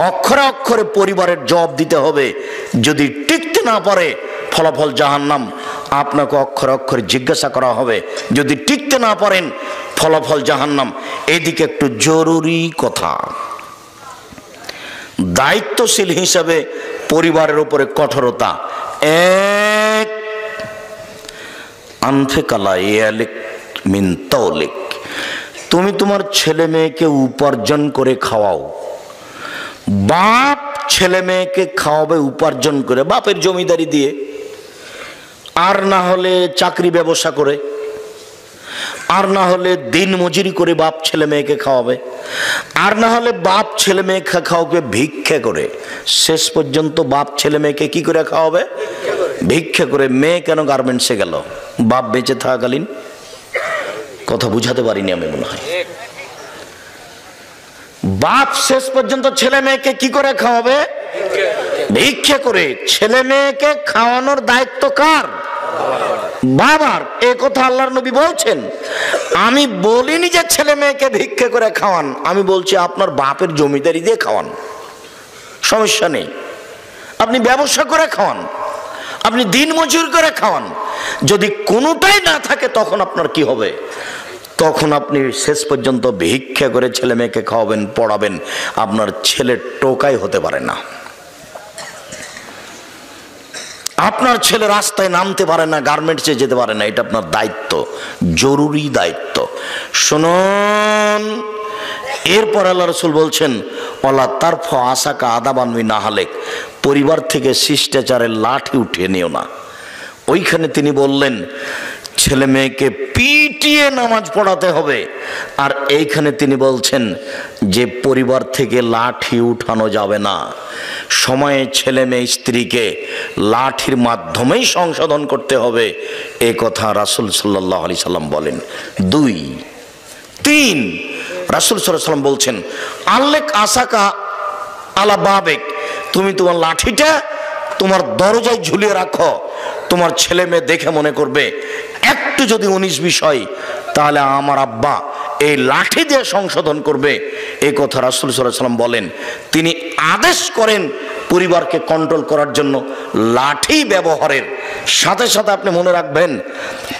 অক্ষরে অক্ষরে পরিবারের জবাব দিতে হবে। যদি টিকতে না পারে ফলাফল জাহান্নাম, আপনাকে অক্ষরে অক্ষরে জিজ্ঞাসা করা হবে। যদি টিকতে না পারেন ফলাফল জাহান্নাম। এদিকে একটু জরুরি কথা, দায়িত্বশীল হিসাবে পরিবারের উপরে কঠোরতা। এক, আনফিকালা ইয়ালিক মিন তাওলিক, তুমি তোমার ছেলে মেয়েকে উপার্জন করে খাওয়াও। বাপ ছেলে মেয়েকে খাওয়াবে উপার্জন করে, বাপের জমিদারি দিয়ে, আর না হলে চাকরি ব্যবসা করে, আর না হলে দিন মজুরি করে বাপ ছেলে মেয়েকে খাওয়াবে, আর না হলে বাপ ছেলে মেয়েকে খাওয়াবে ভিক্ষা করে। শেষ পর্যন্ত বাপ ছেলে মেয়েকে কি করে খাওয়াবে? ভিক্ষা করে। মেয়ে কেন গার্মেন্টসে গেল? বাপ বেঁচে থাকাকালীন। কথা বুঝাতে পারিনি আমি মনে হয়। বাপ শেষ পর্যন্ত ছেলে মেয়েকে কি করে খাওয়াবে? ভিক্ষা করে। ছেলে মেয়েকে খাওয়ানোর দায়িত্ব কার? বাবার। এ কথা আল্লাহর নবী বলছেন। আমি বলিনি যে ছেলে মেয়েকে ভিক্ষা করে খাওয়ান, আমি বলছি আপনার বাপের জমিদারি দিয়ে খাওয়ান, সমস্যা নেই। আপনি ব্যবসা করে খাওয়ান, আপনি দিন মজুর করে খাওয়ান। যদি কোনোটাই না থাকে তখন আপনার কি হবে? তখন আপনি শেষ পর্যন্ত ভিক্ষা করে ছেলে মেয়েকে খাওয়াবেন, পড়াবেন। আপনার ছেলের টোকাই হতে পারে না, আপনার ছেলে রাস্তায় নামতে পারে না, গার্মেন্টসে যেতে পারে না। এটা আপনার দায়িত্ব, জরুরি দায়িত্ব। শুনুন, এরপর আল্লাহ রাসূল বলছেন ওয়ালা তারফু আসাকা আদাবান মিন আহলিক, পরিবার থেকে শিষ্টাচারের লাঠি উঠিয়ে নিও না। ওইখানে তিনি বললেন ছেলে মেয়েকে পিটিয়ে নামাজ পড়াতে হবে। আর এইখানে তিনি বলছেন যে পরিবার থেকে লাঠি উঠানো যাবে না। সময়ে ছেলে মেয়ে স্ত্রীকে লাঠির মাধ্যমেই সংশোধন করতে হবে, এ কথা রাসূল সাল্লাল্লাহু আলাইহি সাল্লাম বলেন। 2, 3, রাসূল সাল্লাল্লাহু আলাইহি সাল্লাম বলছেন আল্লেক আসাকা আলা বাবেক, তুমি তোমার লাঠিটা তোমার দরজায় ঝুলিয়ে রাখো। তোমার ছেলে মেয়ে দেখে মনে করবে একটু যদি 19 বিষয়, তাহলে আমার আব্বা এই লাঠি দিয়ে সংশোধন করবে। এই কথা রাসূল সাল্লাল্লাহু আলাইহি সাল্লাম বলেন। তিনি আদেশ করেন পরিবারকে কন্ট্রোল করার জন্য লাঠি ব্যবহারের। সাথে সাথে আপনি মনে রাখবেন,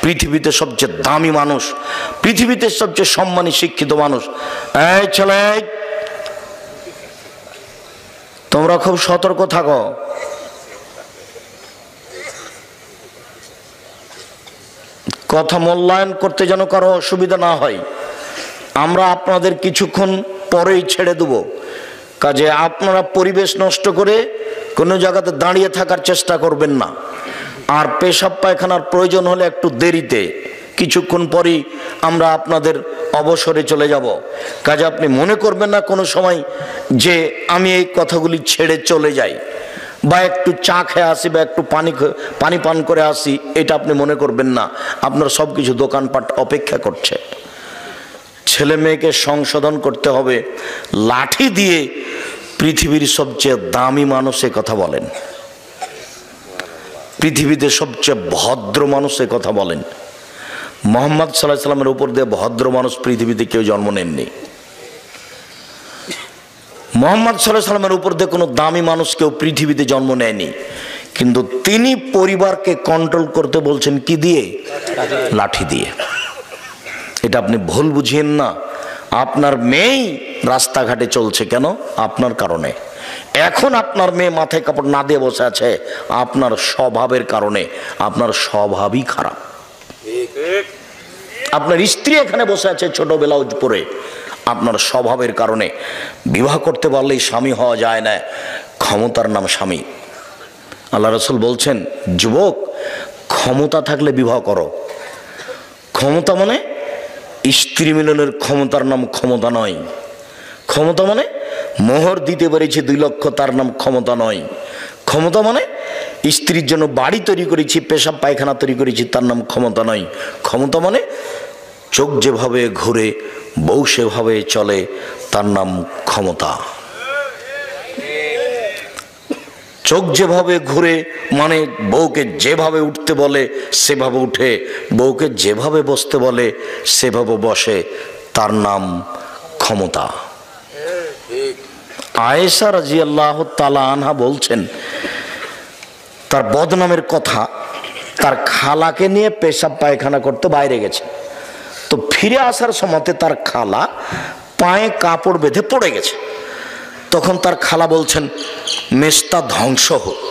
পৃথিবীতে সবচেয়ে দামি মানুষ, পৃথিবীতে সবচেয়ে সম্মানী শিক্ষিত মানুষ, এই ছেলে তোমরা খুব সতর্ক থাকো। কথা মূল্যায়ন করতে যেন কারো অসুবিধা না হয়। আমরা আপনাদের কিছুক্ষণ পরেই ছেড়ে দেব। কাজে আপনারা পরিবেশ নষ্ট করে কোনো জায়গাতে দাঁড়িয়ে থাকার চেষ্টা করবেন না। আর পেশাব পায়খানার প্রয়োজন হলে একটু দেরিতে, কিছুক্ষণ পরই আমরা আপনাদের অবসরে চলে যাব। কাজে আপনি মনে করবেন না কোনো সময় যে আমি এই কথাগুলি ছেড়ে চলে যাই, বা একটু চা খেয়ে আসি, বা একটু পানি পান করে আসি, এটা আপনি মনে করবেন না। আপনার সব কিছু দোকানপাট অপেক্ষা করছে। ছেলে মেয়েকে সংশোধন করতে হবে। লাঠি দিয়ে পৃথিবীর সবচেয়ে দামি মানুষের কথা বলেন, পৃথিবীতে সবচেয়ে ভদ্র মানুষের কথা বলেন। মোহাম্মদ সাল্লাল্লাহু আলাইহি সাল্লামের উপর দিয়ে ভদ্র মানুষ পৃথিবীতে কেউ জন্ম নেননি। মোহাম্মদ সাল্লাল্লাহু আলাইহি সাল্লামের উপর দিয়ে কোনো দামি মানুষ কেউ পৃথিবীতে জন্ম নেয়নি। কিন্তু তিনি পরিবারকে কন্ট্রোল করতে বলছেন কি দিয়ে? লাঠি দিয়ে। এটা আপনি ভুল বুঝিয়েন না। আপনার মেয়েই রাস্তাঘাটে চলছে কেন? আপনার কারণে। এখন আপনার মেয়ে মাথায় কাপড় না দিয়ে বসে আছে আপনার স্বভাবের কারণে। আপনার স্বভাবই খারাপ। আপনার স্ত্রী এখানে বসে আছে ছোট ব্লাউজ পরে, আপনার স্বভাবের কারণে। বিবাহ করতে পারলেই স্বামী হওয়া যায় না, ক্ষমতার নাম স্বামী। আল্লাহ রাসূল বলছেন, যুবক, ক্ষমতা থাকলে বিবাহ করো। ক্ষমতা মানে স্ত্রী মিলনের ক্ষমতার নাম ক্ষমতা নয়। ক্ষমতা মানে মোহর দিতে পেরেছি 2 লক্ষ, তার নাম ক্ষমতা নয়। ক্ষমতা মানে স্ত্রীর জন্য বাড়ি তৈরি করেছি, পেশাব পায়খানা তৈরি করেছি, তার নাম ক্ষমতা নয়। ক্ষমতা মানে চোখ যেভাবে ঘুরে বউ সেভাবে চলে, তার নাম ক্ষমতা। চোখ যেভাবে ঘুরে মানে বউকে যেভাবে উঠতে বলে সেভাবে উঠে, বউকে যেভাবে বসতে বলে সেভাবে বসে, তার নাম ক্ষমতা। আয়েশা রাদিয়াল্লাহু তাআলা আনহা বলছেন, তার বদনামের কথা, তার খালাকে নিয়ে পেশাব পায়খানা করতে বাইরে গেছে। তো ফিরে আসার সময়তে তার খালা পায়ে কাপড় বেঁধে পড়ে গেছে। তখন তার খালা বলছেন, মেস্তা ধ্বংস হোক।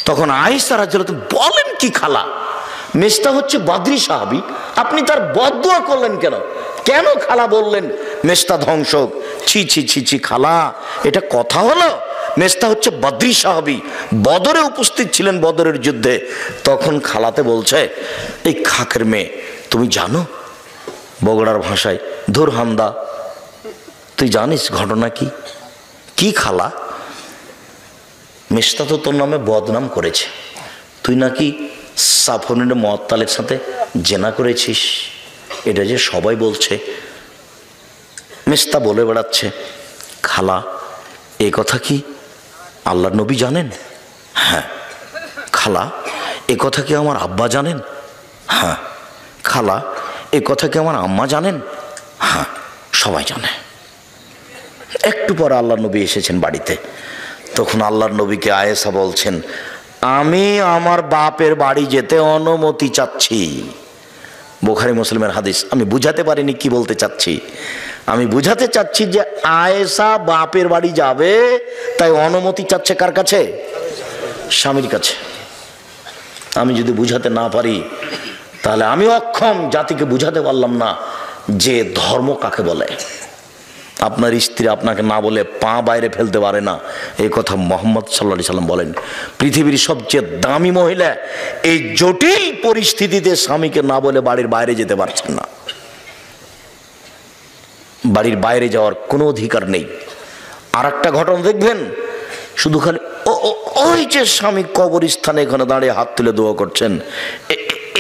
তখন আয়েশা রাদিয়াল্লাহু তাআলা বলেন, কি খালা? মেস্তা হচ্ছে বদরি সাহাবী, আপনি তার বদদুয়া করলেন কেন? কেন খালা বললেন মেস্তা ধ্বংস হোক? ছি ছি ছি ছি খালা, এটা কথা হলো? মেস্তা হচ্ছে বদরি সাহাবী, বদরে উপস্থিত ছিলেন, বদরের যুদ্ধে। তখন খালাতে বলছে, এই খাকের মেয়ে, তুমি জানো বগুড়ার ভাষায়, ধুর হামদা, তুই জানিস ঘটনা কি? কি খালা? মেস্তা তো তোর নামে বদনাম করেছে, তুই নাকি সাফনের মুআত্তালের সাথে জেনা করেছিস, এটা যে সবাই বলছে। মেস্তা বলে বেড়াচ্ছে, খালা এ কথা কি আল্লাহর নবী জানেন? হ্যাঁ। খালা এ কথা কি আমার আব্বা জানেন? হ্যাঁ। খালা এ কথা কি আমার আম্মা জানেন? হ্যাঁ, সবাই জানে। একটু পরে আল্লাহর নবী এসেছেন বাড়িতে। তখন আল্লাহর নবীকে আয়েশা বলছেন, আমি আমার বাপের বাড়ি যেতে অনুমতি চাচ্ছি। বুখারী মুসলিমের হাদিস। আমি বুঝাতে পারিনি কি বলতে চাচ্ছি। আমি বুঝাতে চাচ্ছি যে আয়েশা বাপের বাড়ি যাবে, তাই অনুমতি চাচ্ছে কার কাছে? স্বামীর কাছে। আমি যদি বুঝাতে না পারি তাহলে আমি অক্ষম, জাতিকে বুঝাতে পারলাম না যে ধর্ম কাকে বলে। আপনার স্ত্রী আপনাকে না বলে পা বাইরে ফেলতে পারে না, এই কথা মুহাম্মদ সাল্লাল্লাহু আলাইহি সাল্লাম বলেন। পৃথিবীর সবচেয়ে দামি মহিলা এই জটিল পরিস্থিতিতে স্বামীকে না বলে বাড়ির বাইরে যেতে পারছেন না। বাড়ির বাইরে যাওয়ার কোনো অধিকার নেই। আর একটা ঘটনা দেখবেন, শুধু খালি ওই যে স্বামী কবরস্থানে এখানে দাঁড়িয়ে হাত তুলে দোয়া করছেন,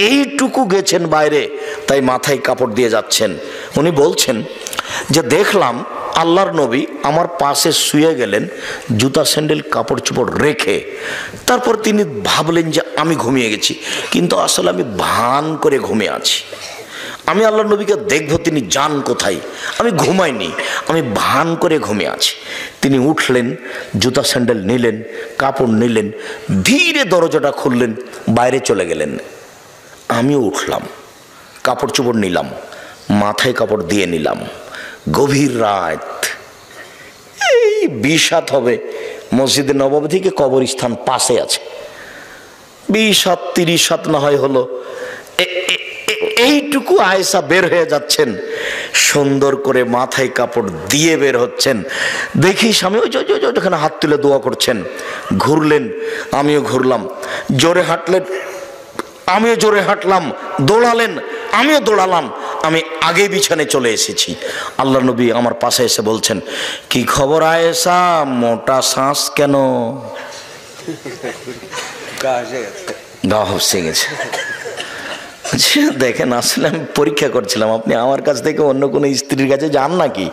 এইটুকু গেছেন বাইরে, তাই মাথায় কাপড় দিয়ে যাচ্ছেন। উনি বলছেন যে দেখলাম আল্লাহর নবী আমার পাশে শুয়ে গেলেন জুতা স্যান্ডেল কাপড় চোপড় রেখে। তারপর তিনি ভাবলেন যে আমি ঘুমিয়ে গেছি, কিন্তু আসলে আমি ভান করে ঘুমিয়ে আছি। আমি আল্লাহর নবীকে দেখবো তিনি যান কোথায়, আমি ঘুমাইনি, আমি ভান করে ঘুমিয়ে আছি। তিনি উঠলেন, জুতা স্যান্ডেল নিলেন, কাপড় নিলেন, ধীরে দরজাটা খুললেন, বাইরে চলে গেলেন। আমিও উঠলাম, কাপড় চোপড় নিলাম, মাথায় কাপড় দিয়ে নিলাম। গভীর রাত, এই 20 হবে, মসজিদে নববী থেকে কবরস্থান পাশে আছে, 20-30 না হয় হলো। এইটুকু আয়েশা বের হয়ে যাচ্ছেন, সুন্দর করে মাথায় কাপড় দিয়ে বের হচ্ছেন। দেখি স্বামী ওই যেখানে হাত তুলে দোয়া করছেন, ঘুরলেন, আমিও ঘুরলাম, জোরে হাঁটলেন, আমিও জোরে হাঁটলাম, দৌড়ালেন, আমিও দৌড়ালাম, আমি আগে বিছানে চলে এসেছি। আল্লাহ নবী আমার পাশে এসে বলছেন, কি খবর আয়েশা, মোটা শ্বাস কেন? গা হসে গেছে। দেখেন, আসলে আমি পরীক্ষা করছিলাম আপনি আমার কাছ থেকে অন্য কোনো স্ত্রীর কাছে যান নাকি,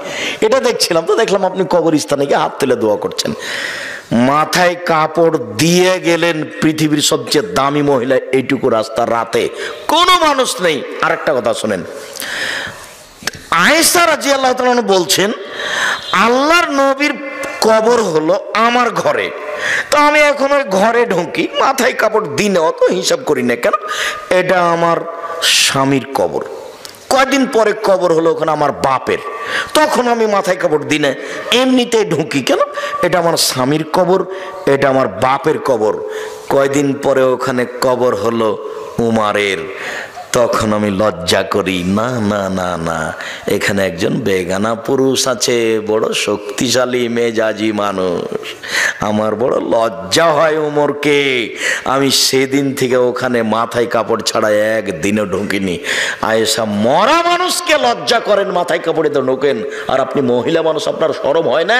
এটা দেখছিলাম। তো দেখলাম আপনি কবরস্থানে গিয়ে হাত তুলে দোয়া করছেন, মাথায় কাপড় দিয়ে গেলেন। পৃথিবীর সবচেয়ে দামি মহিলা, এইটুকু রাস্তা, রাতে কোনো মানুষ নেই। আর একটা কথা শোনেন, আয়েশা রাদিয়াল্লাহু তাআলা আনহা বলছেন, আল্লাহর নবীর কবর হলো আমার ঘরে, তো আমি এখন ওই ঘরে ঢুকি, মাথায় কাপড় দিনে অত হিসাব করি না, কেন এটা আমার স্বামীর কবর। কয়দিন পরে কবর হলো ওখানে আমার বাপের, তখন আমি মাথায় কাপড় দিনে এমনিতেই ঢুকি, কেন এটা আমার স্বামীর কবর, এটা আমার বাপের কবর। কয়দিন পরে ওখানে কবর হলো উমারের, তখন আমি লজ্জা করি, না না না না, এখানে একজন বেগানা পুরুষ আছে, বড় শক্তিশালী মেজাজি মানুষ, আমার বড় লজ্জা হয় উমরকে। আমি সেদিন থেকে ওখানে মাথায় কাপড় ছাড়া একদিনও ঢুকিনি। আয়েশা মরা মানুষকে লজ্জা করেন, মাথায় কাপড়ে তো ঢোকেন, আর আপনি মহিলা মানুষ, আপনার শরম হয় না?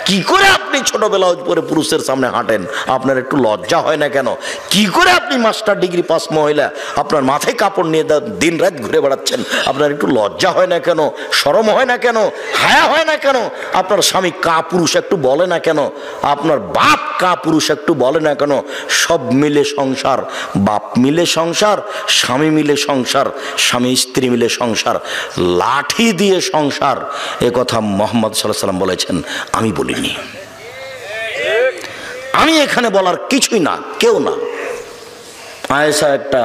কি করে আপনি ছোটবেলা পরে পুরুষের সামনে হাঁটেন, আপনার একটু লজ্জা হয় না কেন? কি করে আপনি মাস্টার ডিগ্রি পাস মহিলা, আপনার মাথায় কাপড় নিয়ে দিন রাত ঘুরে বেড়াচ্ছেন, আপনার একটু লজ্জা হয় না কেন? শরম হয় না কেন? হায়া হয় না কেন? আপনার স্বামী কা পুরুষ একটু বলে না কেন? আপনার বাপ কা পুরুষ একটু বলে না কেন? সব মিলে সংসার, বাপ মিলে সংসার, স্বামী মিলে সংসার, স্বামী স্ত্রী মিলে সংসার, লাঠি দিয়ে সংসার, এ কথা মুহাম্মদ সাল্লাল্লাহু আলাইহি ওয়াসাল্লাম বলেছেন, আমি বলিনি। আমি এখানে বলার কিছুই না, কেউ না। আয়েশা একটা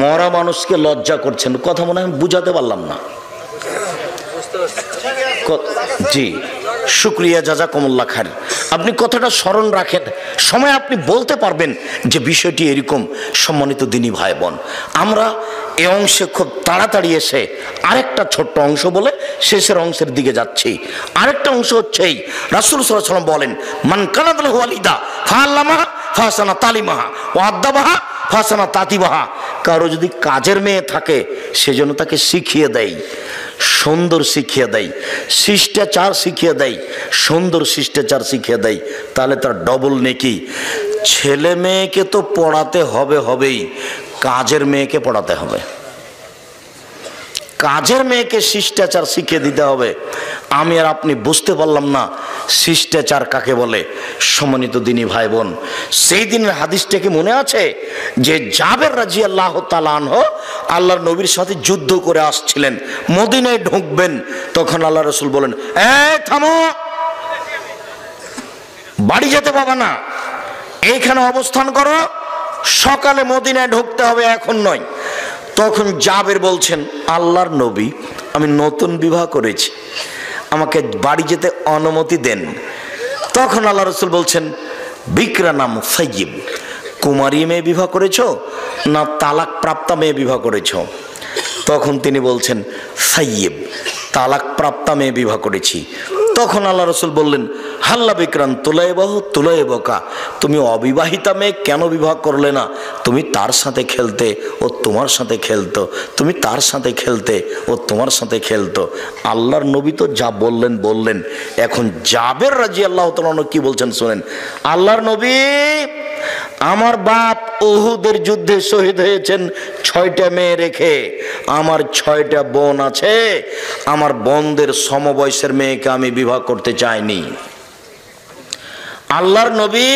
মরা মানুষকে লজ্জা করছেন, কথা মনে হয় বুঝাতে পারলাম না। জি, শুকরিয়া, জাযাকুমুল্লাহ খাইর। আপনি কথাটা স্মরণ রাখেন, সময় আপনি বলতে পারবেন যে বিষয়টি এরকম। সম্মানিত দিনী ভাই বোন, আমরা এই অংশে খুব তাড়াতাড়ি এসে আরেকটা ছোট্ট অংশ বলে শেষের অংশের দিকে যাচ্ছি। আরেকটা অংশ হচ্ছে এই, রাসূল সাল্লাল্লাহু আলাইহি ওয়াসাল্লাম বলেন, মান কানাত লাহু ওয়ালিদা ফাআল্লামাহা ফাহসানা তালিমাহা ওয়া আদাবাহা ফাহসানা তাতিবাহা। কারো যদি কাজের মেয়ে থাকে, সেজন্য তাকে শিখিয়ে দেয়, সুন্দর শিখিয়ে দেয়, শিষ্টাচার শিখিয়ে দেয়, সুন্দর শিষ্টাচার শিখিয়ে দেয়, তাহলে তার ডবল নেকি। ছেলে মেয়েকে তো পড়াতে হবেই, কাজের মেয়েকে পড়াতে হবে, কাজের মেয়েকে শিষ্টাচার শিখিয়ে দিতে হবে। আমি আর আপনি বুঝতে পারলাম না শিষ্টাচার কাকে বলে। সম্মানিত দিনী ভাই বোন, সেই দিনের হাদিসটা কি মনে আছে যে জাবের রাদিয়াল্লাহু তাআলা আনহু আল্লাহর নবীর সাথে যুদ্ধ করে আসছিলেন, মদিনায় ঢুকবেন, তখন আল্লাহ রাসূল বলেন, এই থামো, বাড়ি যেতে পাবা না, এইখানে অবস্থান করো, সকালে মদিনায় ঢুকতে হবে, এখন নয়। তখন জাবের বলছেন, আল্লাহর নবী, আমি নতুন বিবাহ করেছি, আমাকে বাড়ি যেতে অনুমতি দেন। তখন আল্লাহ রাসূল বলছেন, বিকরা নাম সাইয়্যিব, কুমারী মেয়ে বিবাহ করেছো না তালাক প্রাপ্তা মেয়ে বিবাহ করেছো? তখন তিনি বলছেন, সাইয়্যিব, তালাক প্রাপ্তা মেয়ে বিবাহ করেছি। তখন আল্লাহ রাসূল বললেন, হাল্লা বিকরান তুলাইবকা, তুমি অবিবাহিতা মেয়ে কেন বিবাহ করলে না? তুমি তার সাথে খেলতে, ও তোমার সাথে খেলতো, তুমি তার সাথে খেলতে, ও তোমার সাথে খেলতো। আল্লাহর নবী তো যা বললেন। এখন জাবের রাদিয়াল্লাহু তাআলা কি বলছেন শুনেন। আল্লাহর নবী, আমার বাপ উহুদের যুদ্ধে শহীদ হয়েছেন 6টা মেয়ে রেখে, আমার 6টা বোন আছে, আমার বোনদের সমবয়সের মেয়েকে আমি বিবাহ করতে চাইনি। আল্লাহর নবী,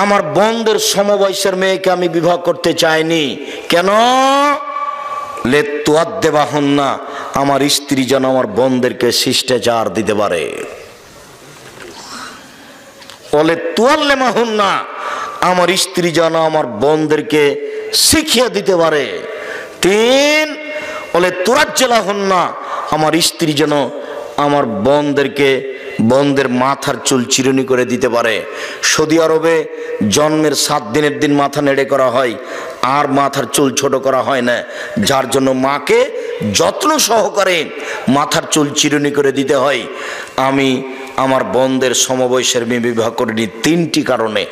আমার বোনদের সমবয়সের মেয়েকে আমি বিবাহ করতে চাইনি। কেন? লেতুয়াদ্দেবাহুন্না, আমার স্ত্রী যেন আমার বোনদেরকে শিষ্টাচার দিতে পারে। বলে তুয়াল্লেমাহুন্না, আমার স্ত্রী যেন আমার বোনদেরকে শিখিয়ে দিতে পারে। 3, বলে তুরাজ্জালাহুন্না, আমার স্ত্রী যেন আমার বোনদেরকে বোনদের মাথার চুল চিরুনি করে দিতে পারে। সৌদি আরবে জন্মের 7 দিনের দিন মাথা নেড়ে করা হয়, আর মাথার চুল ছোট করা হয় না, যার জন্য মাকে যত্ন সহকারে মাথার চুল চিরুনি করে দিতে হয়। আমি আমার বোনদের সমবয়সের মেয়ে বিবাহ করিনি 3টি কারণে।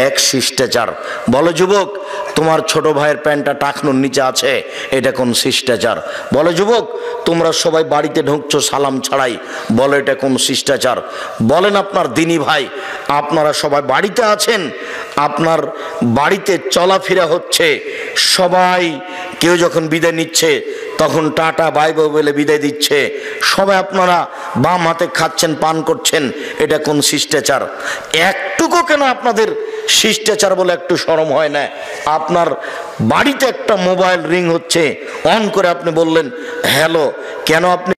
এক, শিষ্টাচার। বলো যুবক, তোমার ছোট ভাইয়ের প্যান্টটা টাকনুর নিচে আছে, এটা কোন শিষ্টাচার? বলো যুবক, তোমরা সবাই বাড়িতে ঢুকছো সালাম ছাড়াই, বলো এটা কোন শিষ্টাচার? বলেন আপনার দিনী ভাই, আপনারা সবাই বাড়িতে আছেন, আপনার বাড়িতে চলাফেরা হচ্ছে, সবাই কেউ যখন বিদায় নিচ্ছে তখন টাটা বাই বাই বলে বিদায় দিচ্ছে, সবাই আপনারা বাম হাতে খাচ্ছেন, পান করছেন, এটা কোন শিষ্টাচার? একটুকু কেন আপনাদের শিষ্টাচার বলে একটু শরম হয় না? আপনার বাড়িতে একটা মোবাইল রিং হচ্ছে, অন করে আপনি বললেন হ্যালো, কেন আপনি